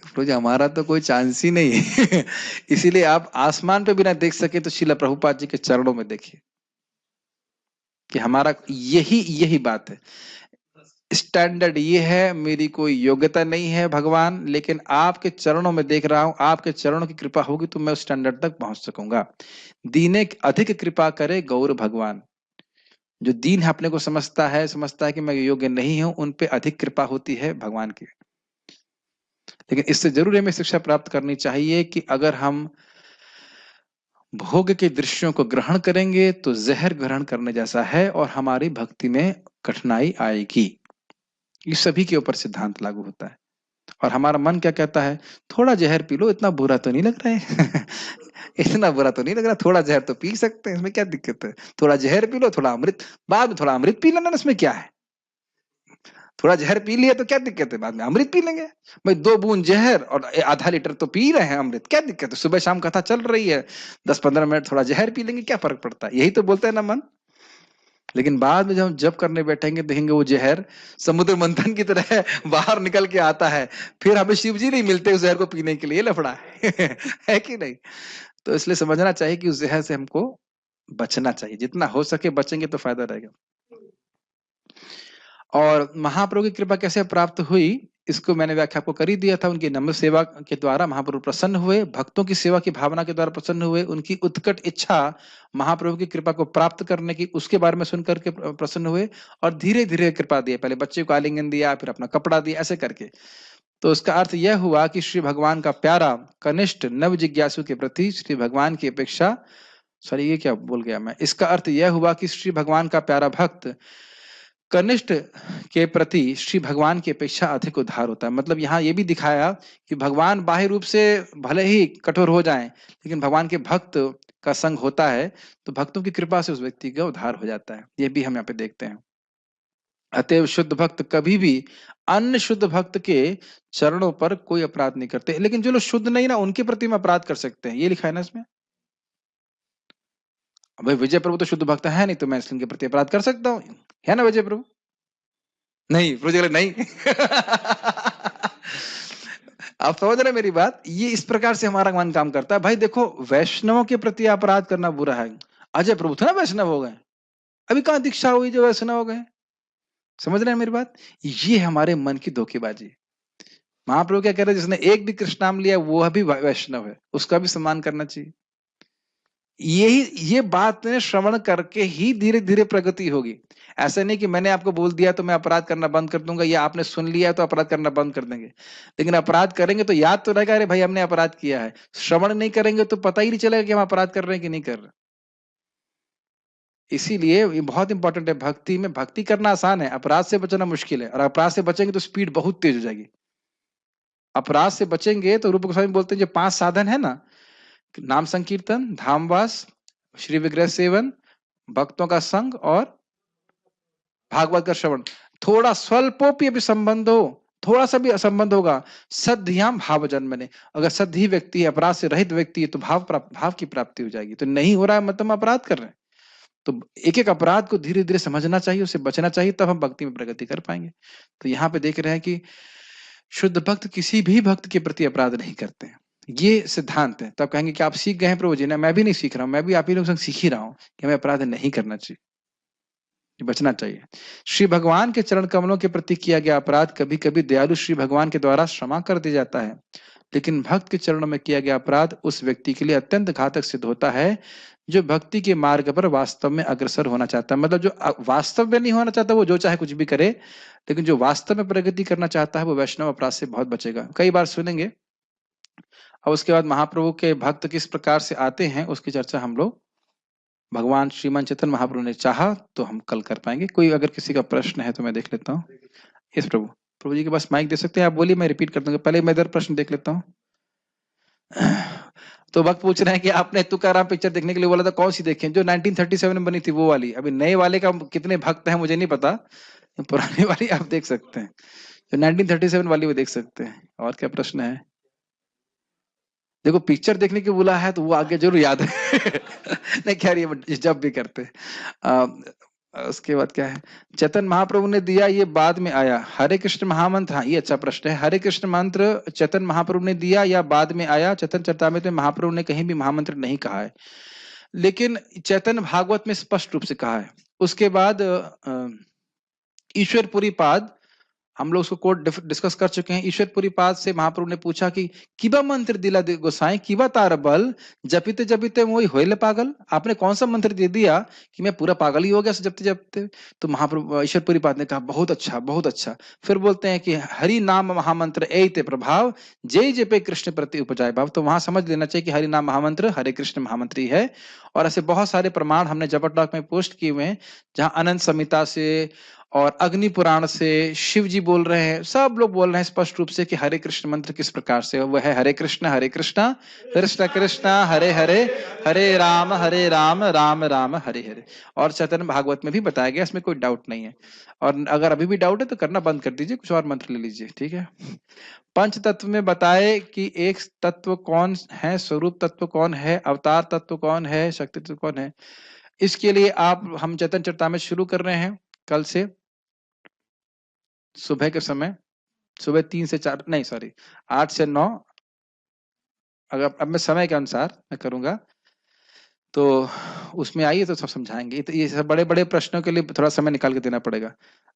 तो हमारा तो कोई चांस ही नहीं है इसीलिए आप आसमान पे भी ना देख सके तो श्रील प्रभुपाद जी के चरणों में देखिए कि हमारा यही बात है। स्टैंडर्ड ये है, मेरी कोई योग्यता नहीं है भगवान, लेकिन आपके चरणों में देख रहा हूं, आपके चरणों की कृपा होगी तो मैं उस स्टैंडर्ड तक पहुंच सकूंगा। दीने अधिक कृपा करे गौर भगवान, जो दीन है अपने को समझता है कि मैं योग्य नहीं हूं, उन पे अधिक कृपा होती है भगवान की। लेकिन इससे जरूर हमें शिक्षा प्राप्त करनी चाहिए कि अगर हम भोग के दृश्यों को ग्रहण करेंगे तो जहर ग्रहण करने जैसा है और हमारी भक्ति में कठिनाई आएगी। ये सभी के ऊपर सिद्धांत लागू होता है। और हमारा मन क्या कहता है, थोड़ा जहर पी लो, इतना बुरा तो नहीं लग रहा है इतना बुरा तो नहीं लग रहा, थोड़ा जहर तो पी सकते हैं, इसमें क्या दिक्कत है, थोड़ा जहर पी लो, थोड़ा अमृत, बाद में थोड़ा अमृत पी लेना, इसमें क्या है, थोड़ा जहर पी लिया तो क्या दिक्कत है, बाद में अमृत पी लेंगे। भाई 2 बूंद जहर और आधा लीटर तो पी रहे हैं अमृत, क्या दिक्कत है, सुबह शाम कथा चल रही है, 10-15 मिनट थोड़ा जहर पी लेंगे, क्या फर्क पड़ता है, यही तो बोलता है ना मन। लेकिन बाद में जब हम जप करने बैठेंगे देखेंगे वो जहर समुद्र मंथन की तरह बाहर निकल के आता है, फिर हमें शिव जी नहीं मिलते उस जहर को पीने के लिए, लफड़ा है कि नहीं। तो इसलिए समझना चाहिए कि उस जहर से हमको बचना चाहिए, जितना हो सके बचेंगे तो फायदा रहेगा। और महाप्रभु की कृपा कैसे प्राप्त हुई, इसको मैंने व्याख्या आपको कर ही दिया था। उनकी नम्र सेवा के द्वारा महाप्रभु प्रसन्न हुए, भक्तों की सेवा की भावना के द्वारा प्रसन्न हुए, उनकी उत्कट इच्छा महाप्रभु की कृपा को प्राप्त करने की उसके बारे में सुनकर के प्रसन्न हुए, और धीरे धीरे कृपा दिए, पहले बच्चे को आलिंगन दिया, फिर अपना कपड़ा दिया, ऐसे करके। तो उसका अर्थ यह हुआ कि श्री भगवान का प्यारा कनिष्ठ नव जिज्ञासु के प्रति श्री भगवान की अपेक्षा, सॉरी ये क्या बोल गया मैं, इसका अर्थ यह हुआ कि श्री भगवान का प्यारा भक्त कनिष्ठ के प्रति श्री भगवान की अपेक्षा अधिक उदार होता है। मतलब यहाँ ये भी दिखाया कि भगवान बाह्य रूप से भले ही कठोर हो जाएं, लेकिन भगवान के भक्त का संग होता है तो भक्तों की कृपा से उस व्यक्ति का उद्धार हो जाता है। ये भी हम यहाँ पे देखते हैं। अतएव शुद्ध भक्त कभी भी अन्य शुद्ध भक्त के चरणों पर कोई अपराध नहीं करते, लेकिन जो लोग शुद्ध नहीं ना उनके प्रति हम अपराध कर सकते हैं, ये लिखा है ना इसमें। भाई विजय प्रभु तो शुद्ध भक्त है नहीं, तो मैं इसलिए उनके प्रति अपराध कर सकता हूँ, है ना विजय प्रभु? नहीं, प्रभु जी बोले नहीं। आप समझ रहे हैं मेरी बात? ये इस प्रकार से हमारा मन काम करता है। भाई देखो, वैष्णवों के प्रति अपराध करना बुरा है। अजय प्रभु थे ना वैष्णव हो गए, अभी कहाँ दीक्षा हुई जो वैष्णव हो गए? समझ रहे हैं मेरी बात? ये हमारे मन की धोखेबाजी है। महाप्रभु क्या कह रहे हैं, जिसने एक भी कृष्ण नाम लिया वो भी वैष्णव है, उसका भी सम्मान करना चाहिए। ये बात श्रवण करके ही धीरे धीरे प्रगति होगी। ऐसा नहीं कि मैंने आपको बोल दिया तो मैं अपराध करना बंद कर दूंगा, या आपने सुन लिया तो अपराध करना बंद कर देंगे। लेकिन अपराध करेंगे तो याद तो रहेगा, अरे भाई हमने अपराध किया है। श्रवण नहीं करेंगे तो पता ही नहीं चलेगा कि हम अपराध कर रहे हैं कि नहीं कर रहे। इसीलिए ये बहुत इंपॉर्टेंट है। भक्ति में भक्ति करना आसान है, अपराध से बचना मुश्किल है। और अपराध से बचेंगे तो स्पीड बहुत तेज हो जाएगी। अपराध से बचेंगे तो रूप गोस्वामी बोलते हैं जो 5 साधन है ना, नाम संकीर्तन, धामवास, श्री विग्रह सेवन, भक्तों का संग और भागवत का श्रवण। थोड़ा स्वल्पोपि अभी संबंध हो, थोड़ा सा भी असंबंध होगा, सद्धियाम भाव जन्मने। अगर सद्धी व्यक्ति है, अपराध से रहित व्यक्ति है, तो भाव की प्राप्ति हो जाएगी। तो नहीं हो रहा है मतलब अपराध कर रहे हैं। तो एक एक अपराध को धीरे धीरे समझना चाहिए, उससे बचना चाहिए, तब हम भक्ति में प्रगति कर पाएंगे। तो यहाँ पे देख रहे हैं कि शुद्ध भक्त किसी भी भक्त के प्रति अपराध नहीं करते हैं, ये सिद्धांत है। तब कहेंगे कि आप सीख गए हैं प्रभु जी। ना, मैं भी नहीं सीख रहा हूँ, मैं भी आप ही लोग संग सीख ही रहा हूँ कि हमें अपराध नहीं करना चाहिए, बचना चाहिए। श्री भगवान के चरण कमलों के प्रति किया गया अपराध कभी कभी दयालु श्री भगवान के द्वारा क्षमा कर दिया जाता है, लेकिन भक्त के चरणों में किया गया अपराध उस व्यक्ति के लिए अत्यंत घातक सिद्ध होता है जो भक्ति के मार्ग पर वास्तव में अग्रसर होना चाहता है। मतलब जो वास्तव में नहीं होना चाहता वो जो चाहे कुछ भी करे, लेकिन जो वास्तव में प्रगति करना चाहता है वो वैष्णव अपराध से बहुत बचेगा। कई बार सुनेंगे। और उसके बाद महाप्रभु के भक्त किस प्रकार से आते हैं उसकी चर्चा हम लोग भगवान श्रीमान चैतन्य महाप्रभु ने चाहा तो हम कल कर पाएंगे। कोई अगर किसी का प्रश्न है तो मैं देख लेता हूँ। यस प्रभु, प्रभु जी के पास माइक दे सकते हैं, आप बोलिए, मैं रिपीट कर दूंगा। पहले मैं इधर प्रश्न देख लेता हूँ। तो वक्त पूछ रहे हैं कि आपने तुकाराम पिक्चर देखने के लिए बोला था, कौन सी देखें? जो 1937 में बनी थी वो वाली। अभी नए वाले का कितने भक्त हैं मुझे नहीं पता, पुरानी वाली आप देख सकते हैं, जो 1937 वाली वो देख सकते हैं। और क्या प्रश्न है? देखो पिक्चर देखने की बोला है तो वो आगे जरूर याद है। नहीं खैर ये जब भी करते। उसके बाद क्या है? चैतन्य महाप्रभु ने दिया, ये बाद में आया। हरे कृष्ण महामंत्र, हाँ ये अच्छा प्रश्न है। हरे कृष्ण मंत्र चैतन्य महाप्रभु ने दिया या बाद में आया? चैतन्य चरितामृत में महाप्रभु ने कहीं भी महामंत्र नहीं कहा है, लेकिन चैतन्य भागवत में स्पष्ट रूप से कहा है। उसके बाद ईश्वरपुरी पाद, हम लोग उसको कोट डिस्कस कर चुके हैं। ईश्वरपुरी पाद से महाप्रभु ने पूछा कि किबा मंत्र दिला गोसाई, किबा तार बल, जपिते जपिते मोई होइले पागल। आपने कौन सा मंत्र दे दिया कि मैं पूरा पागल ही हो गया जपते जपते? तो महाप्रभु ईश्वरपुरी पाद ने कहा बहुत अच्छा, बहुत अच्छा। फिर बोलते हैं कि हरि नाम महामंत्र एते प्रभाव, जय जपे कृष्ण प्रति उपजाए भाव। तो वहां समझ लेना चाहिए कि हरि नाम महामंत्र हरे कृष्ण महामंत्र ही है। और ऐसे बहुत सारे प्रमाण हमने जबर टॉक में पोस्ट किए हुए हैं, जहां अनंत संहिता से और अग्नि पुराण से शिव जी बोल रहे हैं, सब लोग बोल रहे हैं स्पष्ट रूप से कि हरे कृष्ण मंत्र किस प्रकार से वह है। हरे कृष्ण कृष्ण कृष्ण हरे हरे, हरे राम राम राम हरे हरे। और चैतन्य भागवत में भी बताया गया, इसमें कोई डाउट नहीं है। और अगर अभी भी डाउट है तो करना बंद कर दीजिए, कुछ और मंत्र ले लीजिए, ठीक है। पंच तत्व में बताए कि एक तत्व कौन है, स्वरूप तत्व कौन है, अवतार तत्व कौन है, शक्ति तत्व कौन है। इसके लिए हम चैतन्य चरितामृत शुरू कर रहे हैं कल से सुबह के समय, सुबह 3 से 4 नहीं सॉरी 8 से 9। अगर अब मैं समय के अनुसार मैं करूंगा तो उसमें आइए तो सब समझाएंगे। तो ये सब बड़े बड़े प्रश्नों के लिए थोड़ा समय निकाल के देना पड़ेगा।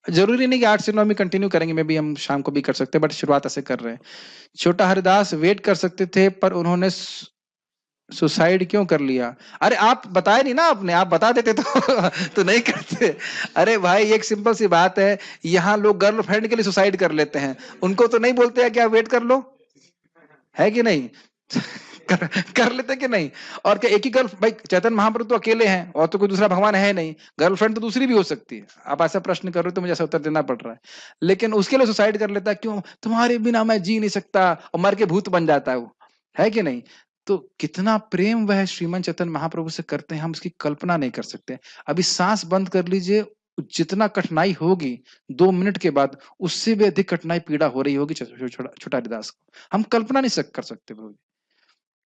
जरूरी नहीं कि 8 से 9 में कंटिन्यू करेंगे, मे भी हम शाम को भी कर सकते हैं, बट शुरुआत ऐसे कर रहे हैं। छोटा हरिदास वेट कर सकते थे पर उन्होंने सुसाइड क्यों कर लिया? अरे आप बताए नहीं ना, आपने, आप बता देते तो नहीं करते। अरे भाई एक सिंपल सी बात है, यहाँ लोग गर्लफ्रेंड के लिए सुसाइड कर लेते हैं, उनको तो नहीं बोलते हैं कि आप वेट कर लो, है कि नहीं? कर लेते कि नहीं? और क्या एक ही गर्ल, भाई चैतन्य महाप्रभु तो अकेले हैं और तो कोई दूसरा भगवान है नहीं, गर्लफ्रेंड तो दूसरी भी हो सकती है। आप ऐसा प्रश्न कर रहे हो तो मुझे ऐसा उत्तर देना पड़ रहा है। लेकिन उसके लिए सुसाइड कर लेता है क्यों? तुम्हारे बिना मैं जी नहीं सकता, और मर के भूत बन जाता है वो, है कि नहीं? तो कितना प्रेम वह श्रीमन चैतन्य महाप्रभु से करते हैं, हम उसकी कल्पना नहीं कर सकते। अभी सांस बंद कर लीजिए, जितना कठिनाई होगी 2 मिनट के बाद, उससे भी अधिक कठिनाई पीड़ा हो रही होगी छोटा हरिदास को, हम कल्पना नहीं कर सकते प्रभु।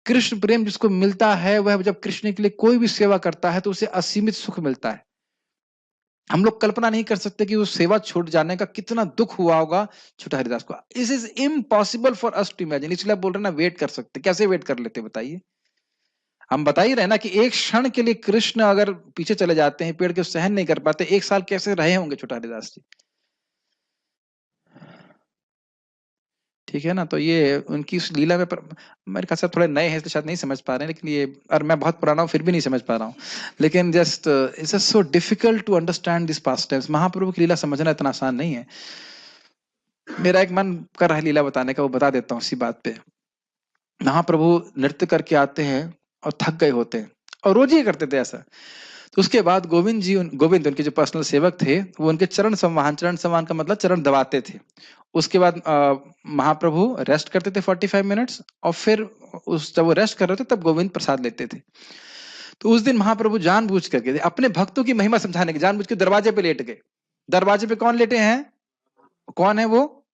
कृष्ण प्रेम जिसको मिलता है वह जब कृष्ण के लिए कोई भी सेवा करता है तो उसे असीमित सुख मिलता है। हम लोग कल्पना नहीं कर सकते कि वो सेवा छूट जाने का कितना दुख हुआ होगा छोटा हरिदास को। It is impossible for us to imagine, इसलिए बोल रहे ना वेट कर सकते, कैसे वेट कर लेते बताइए। हम बता ही रहे ना कि एक क्षण के लिए कृष्ण अगर पीछे चले जाते हैं, पेड़ के सहन नहीं कर पाते, एक साल कैसे रहे होंगे छोटा हरिदास जी। ठीक है ना, तो ये उनकी उस लीला में मेरे ख्याल से थोड़े नए हैं इसलिए शायद नहीं समझ पा रहे हैं, लेकिन ये, और मैं बहुत पुराना हूँ फिर भी नहीं समझ पा रहा हूँ, लेकिन just it's so difficult to understand this pastimes. Mahaprabhu की लीला समझना इतना आसान नहीं है। मेरा एक मन कर रहा है लीला बताने का, वो बता देता हूँ इसी बात पे। महाप्रभु नृत्य करके आते हैं और थक गए होते हैं, और रोज ही करते थे ऐसा। तो उसके बाद गोविंद उनके जो पर्सनल सेवक थे, वो उनके चरण संवाहन का मतलब चरण दबाते थे। उसके बाद महाप्रभु रेस्ट करते थे 45 मिनट्स, और फिर जब वो रेस्ट कर रहे थे तब गोविंद प्रसाद लेते थे। तो उस दिन महाप्रभु जानबूझ करके अपने भक्तों की महिमा समझाने के जानबूझ के दरवाजे पे लेट गए। दरवाजे पे कौन लेटे हैं? कौन है वो?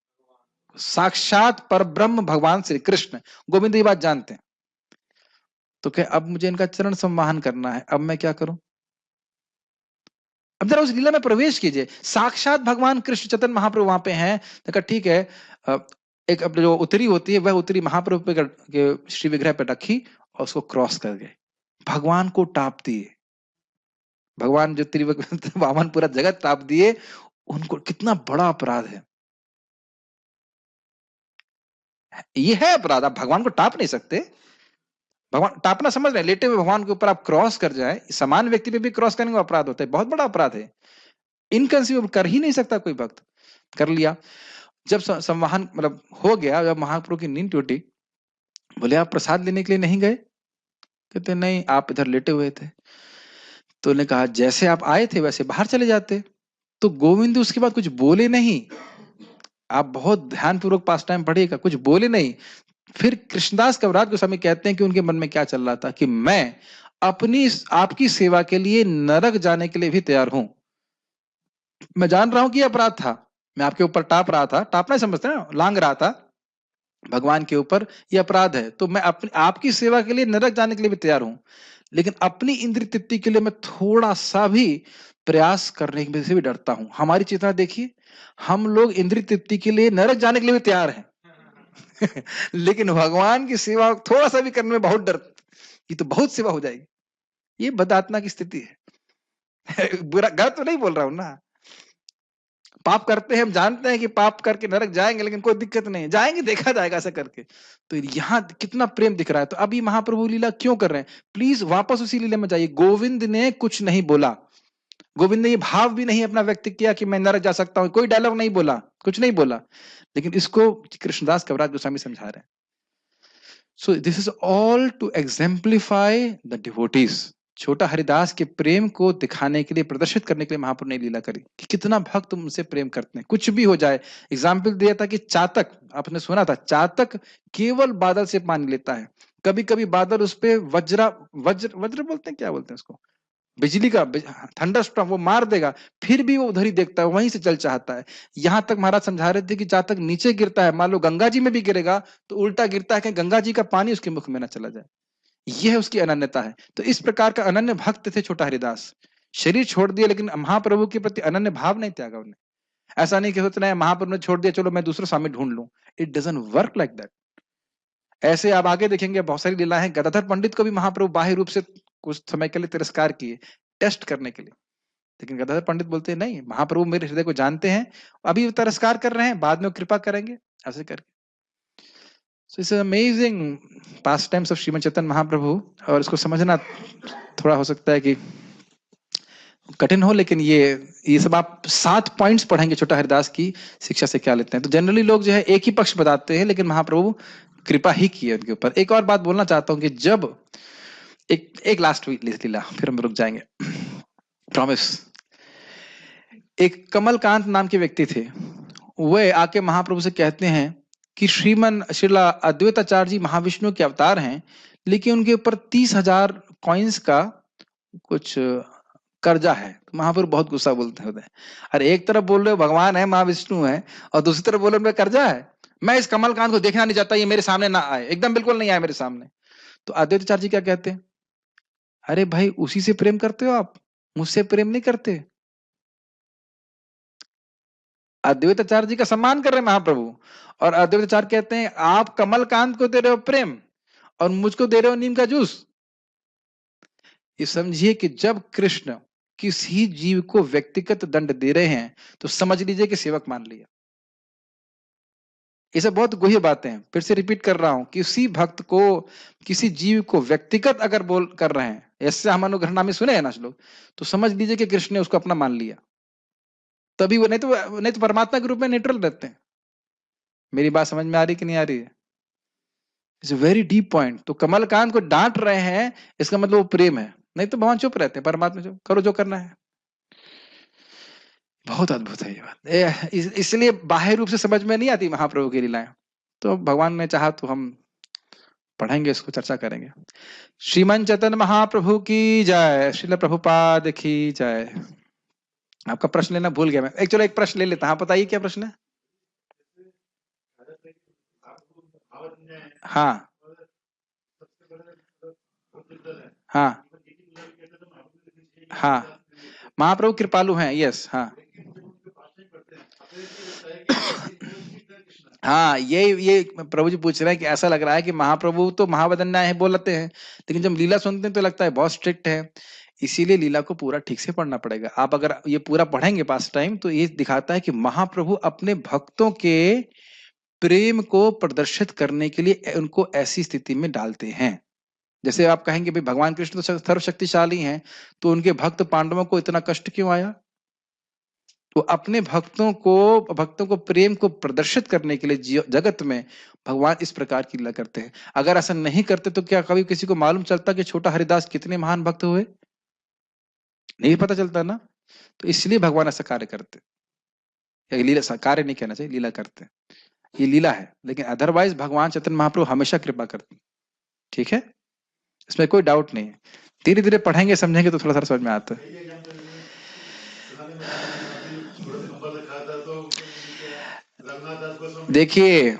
साक्षात परब्रह्म भगवान श्री कृष्ण। गोविंद ये बात जानते हैं। तो क्या अब मुझे इनका चरण संवाहन करना है, अब मैं क्या करूं? अब जरा उस लीला में प्रवेश कीजिए। साक्षात भगवान कृष्ण चैतन्य महाप्रभु वहां पे हैं। तो कहा ठीक है, एक अपने जो उतरी होती है वह उतरी महाप्रभु पे के श्री विग्रह पे रखी और उसको क्रॉस कर गए, भगवान को टाप दिए। भगवान जो त्रिविक्रम वामन पूरा जगत टाप दिए, उनको कितना बड़ा अपराध है। ये है अपराध, आप भगवान को टाप नहीं सकते। भगवान टापना समझ रहे हैं, लेटे हुए भगवान के ऊपर आप क्रॉस कर जाए, समान व्यक्ति पे भी क्रॉस करने का अपराध होता है, बहुत बड़ा अपराध है। इनकंसीवेबल, कर ही नहीं सकता कोई भक्त, कर लिया। जब संवाहन मतलब हो गया, जब महाप्रभु की नींद टूटी, बोले आप प्रसाद लेने के लिए नहीं गए? कहते नहीं, आप इधर लेटे हुए थे। तो उन्होंने कहा जैसे आप आए थे वैसे बाहर चले जाते। तो गोविंद उसके बाद कुछ बोले नहीं। आप बहुत ध्यानपूर्वक पास टाइम पढ़िएगा, कुछ बोले नहीं। फिर कृष्णदास कविराज गोस्वामी कहते हैं कि उनके मन में क्या चल रहा था कि मैं अपनी आपकी सेवा के लिए नरक जाने के लिए भी तैयार हूं। मैं जान रहा हूं कि यह अपराध था, मैं आपके ऊपर टाप रहा था, टापना समझते ना, लांग रहा था भगवान के ऊपर, यह अपराध है। तो मैं अपनी आपकी सेवा के लिए नरक जाने के लिए भी तैयार हूं, लेकिन अपनी इंद्रिय तृप्ति के लिए मैं थोड़ा सा भी प्रयास करने से भी डरता हूं। हमारी चेतना देखिए, हम लोग इंद्रिय तृप्ति के लिए नरक जाने के लिए भी तैयार हैं लेकिन भगवान की सेवा थोड़ा सा भी करने में बहुत डर, ये तो बहुत सेवा हो जाएगी। ये बदात्मा की स्थिति है बुरा गलत तो नहीं बोल रहा हूं ना, पाप करते हैं, हम जानते हैं कि पाप करके नरक जाएंगे, लेकिन कोई दिक्कत नहीं, जाएंगे, देखा जाएगा ऐसा करके। तो यहाँ कितना प्रेम दिख रहा है। तो अभी महाप्रभु लीला क्यों कर रहे हैं? प्लीज वापस उसी लीला में जाइए। गोविंद ने कुछ नहीं बोला, गोविंद ने ये भाव भी नहीं अपना व्यक्त किया कि मैं नरक जा सकता हूं, कोई डायलॉग नहीं बोला, कुछ नहीं बोला, लेकिन इसको कृष्णदास कविराज गोस्वामी समझा रहे हैं। So this is all to exemplify the devotees. Chhota Haridas के प्रेम को दिखाने के लिए, प्रदर्शित करने के लिए महाप्रभु ने लीला करी कि कितना भक्त उनसे प्रेम करते हैं, कुछ भी हो जाए। एग्जाम्पल दिया था कि चातक, आपने सुना था, चातक केवल बादल से पानी लेता है, कभी कभी बादल उस पे वज्र वज्र बोलते हैं, क्या बोलते हैं उसको, बिजली का थंडरस्टॉर्म वो मार देगा, फिर भी वो उधर ही देखता है, वहीं से चल चाहता है। यहां तक महाराज समझा रहे थे कि जहां तक नीचे गिरता है, मान लो गंगा जी में भी गिरेगा तो उल्टा गिरता है कि गंगा जी का पानी उसके मुख में ना चला जाए। यह उसकी अनन्यता है। तो इस प्रकार का अनन्य भक्त थे छोटा हरिदास। शरीर छोड़ दिया लेकिन महाप्रभु के प्रति अनन्य भाव नहीं त्यागा उन्हें। ऐसा नहीं कि सोचना है महाप्रभु ने छोड़ दिया चलो मैं दूसरा स्वामी ढूंढ लूं, it doesn't work like that. ऐसे आप आगे देखेंगे बहुत सारी लीलाएं हैं। गदाधर पंडित को भी महाप्रभु बाह्य रूप से कुछ समय के लिए तिरस्कार किए, टेस्ट करने के लिए, लेकिन गदाधर पंडित बोलते नहीं, महाप्रभु मेरे हृदय को जानते हैं, अभी तिरस्कार कर रहे हैं, बाद में कृपा करेंगे, ऐसे करके। So it's amazing pastimes of Srimad Chaitanya Mahaprabhu. और इसको समझना थोड़ा हो सकता है कि कठिन हो, लेकिन ये सब आप 7 पॉइंट्स पढ़ेंगे छोटा हरिदास की शिक्षा से क्या लेते हैं। तो जनरली लोग जो है एक ही पक्ष बताते हैं, लेकिन महाप्रभु कृपा ही की है उनके ऊपर। एक और बात बोलना चाहता हूं कि जब एक लास्ट लीला, फिर हम रुक जाएंगे, प्रॉमिस। एक कमलकांत नाम के व्यक्ति थे, वे आके महाप्रभु से कहते हैं कि श्रीला अद्वैताचार्य जी महाविष्णु के अवतार हैं, लेकिन उनके ऊपर 30,000 कॉइन्स का कुछ कर्जा है। तो महाप्रभु बहुत गुस्सा बोलते हैं, अरे एक तरफ बोल रहे हो भगवान है, महाविष्णु है, और दूसरी तरफ बोल रहे हो कर्जा है। मैं इस कमलकांत को देखना नहीं चाहता, ये मेरे सामने ना आए, एकदम बिल्कुल नहीं आए मेरे सामने। तो अद्वैताचार्य जी क्या कहते हैं, अरे भाई उसी से प्रेम करते हो आप, मुझसे प्रेम नहीं करते। अद्वैताचार्य जी का सम्मान कर रहे हैं महाप्रभु, और अद्वैताचार्य कहते हैं आप कमल कांत को दे रहे हो प्रेम और मुझको दे रहे हो नीम का जूस। ये समझिए कि जब कृष्ण किसी जीव को व्यक्तिगत दंड दे रहे हैं तो समझ लीजिए कि सेवक मान लिया। ये सब बहुत गुह्य बातें हैं, फिर से रिपीट कर रहा हूं, किसी भक्त को, किसी जीव को व्यक्तिगत अगर बोल कर रहे हैं, ऐसे हम अनुग्रहणा में सुने हैं ना श्लोक, तो समझ लीजिए कि कृष्ण ने उसको अपना मान लिया। तभी वो, नहीं तो परमात्मा के रूप में न्यूट्रल रहते हैं। मेरी बात समझ में आ रही कि नहीं आ रही है? It's a very deep point. तो कमलकांत को डांट रहे हैं, इसका मतलब वो प्रेम है, नहीं तो भगवान चुप रहते हैं, परमात्मा चुप, करो जो करना है। बहुत अद्भुत है ये बात। इसलिए बाह्य रूप से समझ में नहीं आती महाप्रभु की लीलाएं, तो भगवान ने चाहा तो हम पढ़ेंगे, इसको चर्चा करेंगे। श्रीमन चैतन्य महाप्रभु की जय, श्रील प्रभुपाद की जय। आपका प्रश्न लेना भूल गया मैं, चलो एक प्रश्न ले लेता हूं, बताइए क्या प्रश्न है। हाँ हाँ हाँ, महाप्रभु कृपालु हैं, यस, हाँ हाँ, ये प्रभु जी पूछ रहे हैं कि ऐसा लग रहा है कि महाप्रभु तो महावदन्या है बोलते हैं, लेकिन जब लीला सुनते हैं तो लगता है बहुत स्ट्रिक्ट है। इसीलिए लीला को पूरा ठीक से पढ़ना पड़ेगा। आप अगर ये पूरा पढ़ेंगे पास टाइम, तो ये दिखाता है कि महाप्रभु अपने भक्तों के प्रेम को प्रदर्शित करने के लिए उनको ऐसी स्थिति में डालते हैं। जैसे आप कहेंगे भाई भगवान कृष्ण तो सर्वशक्तिशाली हैं, तो उनके भक्त पांडवों को इतना कष्ट क्यों आया? तो अपने भक्तों को प्रेम को प्रदर्शित करने के लिए जगत में भगवान इस प्रकार की लीला करते हैं। अगर ऐसा नहीं करते तो क्या कभी किसी को मालूम चलता कि छोटा हरिदास कितने महान भक्त हुए? नहीं पता चलता ना। तो इसलिए भगवान ऐसा कार्य करते, या लीला, कार्य नहीं कहना चाहिए, लीला करते हैं। ये लीला है, लेकिन अदरवाइज भगवान चैतन्य महाप्रभु हमेशा कृपा करते हैं। ठीक है, इसमें कोई डाउट नहीं है। धीरे धीरे पढ़ेंगे समझेंगे तो थोड़ा सा समझ में आता है। देखिए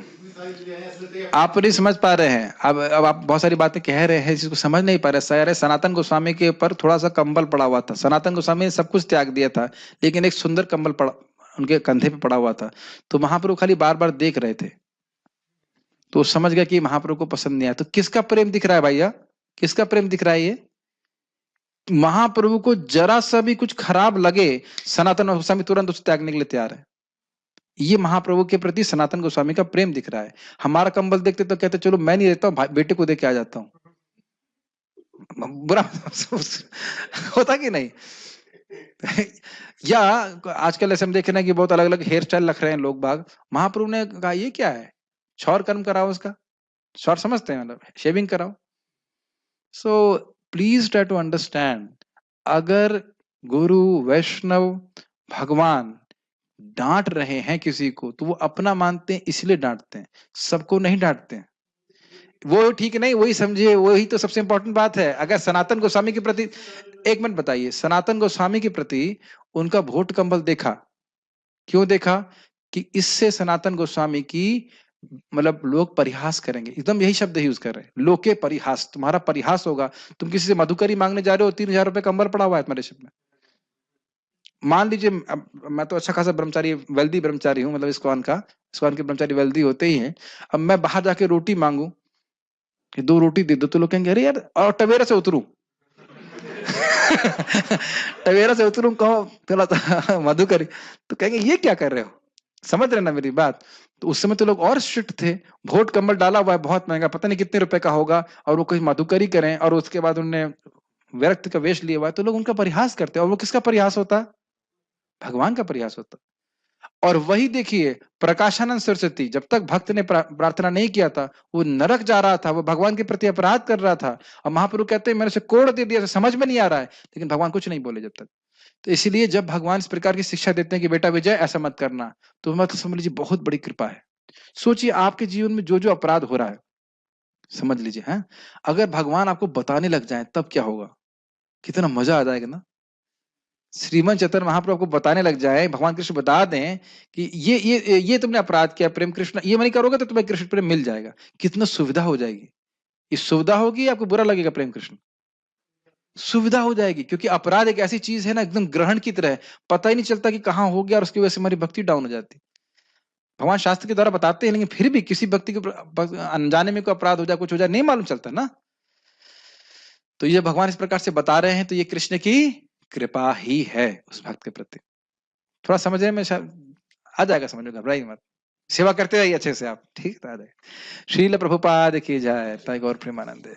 आप नहीं समझ पा रहे हैं, अब आप बहुत सारी बातें कह रहे हैं जिसको समझ नहीं पा रहे। सारे सनातन गोस्वामी के ऊपर थोड़ा सा कंबल पड़ा हुआ था, सनातन गोस्वामी ने सब कुछ त्याग दिया था, लेकिन एक सुंदर कंबल पड़ा उनके कंधे पे पड़ा हुआ था, तो महाप्रभु खाली बार बार देख रहे थे, तो समझ गया कि महाप्रभु को पसंद नहीं आया। तो किसका प्रेम दिख रहा है भैया, किसका प्रेम दिख रहा है? ये महाप्रभु को जरा सा भी कुछ खराब लगे, सनातन गोस्वामी तुरंत उसे त्यागने के लिए तैयार है। ये महाप्रभु के प्रति सनातन गोस्वामी का प्रेम दिख रहा है। हमारा कंबल देखते तो कहते चलो मैं नहीं रहता हूँ, बेटे को दे के आ जाता हूँ। बुरा होता कि नहीं? या आजकल ऐसे हम देख रहे हैं कि बहुत अलग अलग हेयर स्टाइल रख रहे हैं लोग बाग। महाप्रभु ने कहा ये क्या है, शौर कर्म कराओ, उसका शौर समझते हैं, मतलब शेविंग कराओ। So please try to understand, अगर गुरु वैष्णव भगवान डांट रहे हैं किसी को तो वो अपना मानते हैं इसलिए डांटते हैं, सबको नहीं डांटते हैं। वो ठीक नहीं, वही समझिए, वही तो सबसे इंपॉर्टेंट बात है। अगर सनातन गोस्वामी के प्रति, एक मिनट बताइए, सनातन गोस्वामी के प्रति उनका भोट कंबल देखा, क्यों देखा? कि इससे सनातन गोस्वामी की, मतलब लोग परिहास करेंगे, एकदम यही शब्द यूज कर रहे हैं, लोके परिहास, तुम्हारा परिहास होगा। तुम किसी से मधुकरी मांगने जा रहे हो, 3,000 रुपए कंबल पड़ा हुआ है तुम्हारे शिप में, मान लीजिए मैं तो अच्छा खासा ब्रह्मचारी, वेल्दी ब्रह्मचारी हूँ, मतलब इस्कॉन के ब्रह्मचारी वेल्दी होते ही हैं। अब मैं बाहर जाके रोटी मांगू कि 2 रोटी दे दो, तो लोग कहेंगे अरे यार, और टवेरा से उतरू टवेरा से उतरू, कहो थोड़ा मधुकरी, तो कहेंगे ये क्या कर रहे हो? समझ रहे ना मेरी बात? तो उस समय तो लोग और स्ट्रिक्ट थे, भोट कंबल डाला हुआ है बहुत महंगा, पता नहीं कितने रुपए का होगा, और वो कोई मधुकरी करें और उसके बाद उन्होंने विरक्त का वेश लिया हुआ है, तो लोग उनका परिहास करते हैं। और वो किसका परिहास होता? भगवान का प्रयास होता। और वही देखिए प्रकाशानंद सरस्वती, जब तक भक्त ने प्रार्थना नहीं किया था, वो नरक जा रहा था, वो भगवान के प्रति अपराध कर रहा था, और महाप्रभु कहते हैं मैंने उसे कोड़ दे दिया, समझ में नहीं आ रहा है, लेकिन भगवान कुछ नहीं बोले जब तक। तो इसीलिए जब भगवान इस प्रकार की शिक्षा देते हैं कि बेटा विजय ऐसा मत करना, तो मत समझ लीजिए बहुत बड़ी कृपा है। सोचिए आपके जीवन में जो जो अपराध हो रहा है, समझ लीजिए है, अगर भगवान आपको बताने लग जाए तब क्या होगा, कितना मजा आ जाएगा ना। श्रीमन चैतन्य महाप्रभु को बताने लग जाए, भगवान कृष्ण बता दें कि ये तुमने अपराध किया, प्रेम कृष्ण ये नहीं करोगे तो तुम्हें कृष्ण प्रेम मिल जाएगा, कितना सुविधा हो जाएगी। ये सुविधा होगी, आपको बुरा लगेगा प्रेम कृष्ण? सुविधा हो जाएगी, क्योंकि अपराध एक ऐसी चीज है ना, एकदम ग्रहण की तरह है, पता ही नहीं चलता कि कहाँ हो गया और उसकी वजह से हमारी भक्ति डाउन हो जाती है। भगवान शास्त्र के द्वारा बताते हैं, लेकिन फिर भी किसी व्यक्ति के अनजाने में कोई अपराध हो जाए, कुछ हो जाए, नहीं मालूम चलता ना। तो ये भगवान इस प्रकार से बता रहे हैं, तो ये कृष्ण की कृपा ही है उस भक्त के प्रति। थोड़ा समझने में आ जाएगा, समझ में, घबराइए मत, सेवा करते रहिए अच्छे से आप, ठीक है? श्रील प्रभुपाद की जय, गौर प्रेमानंद।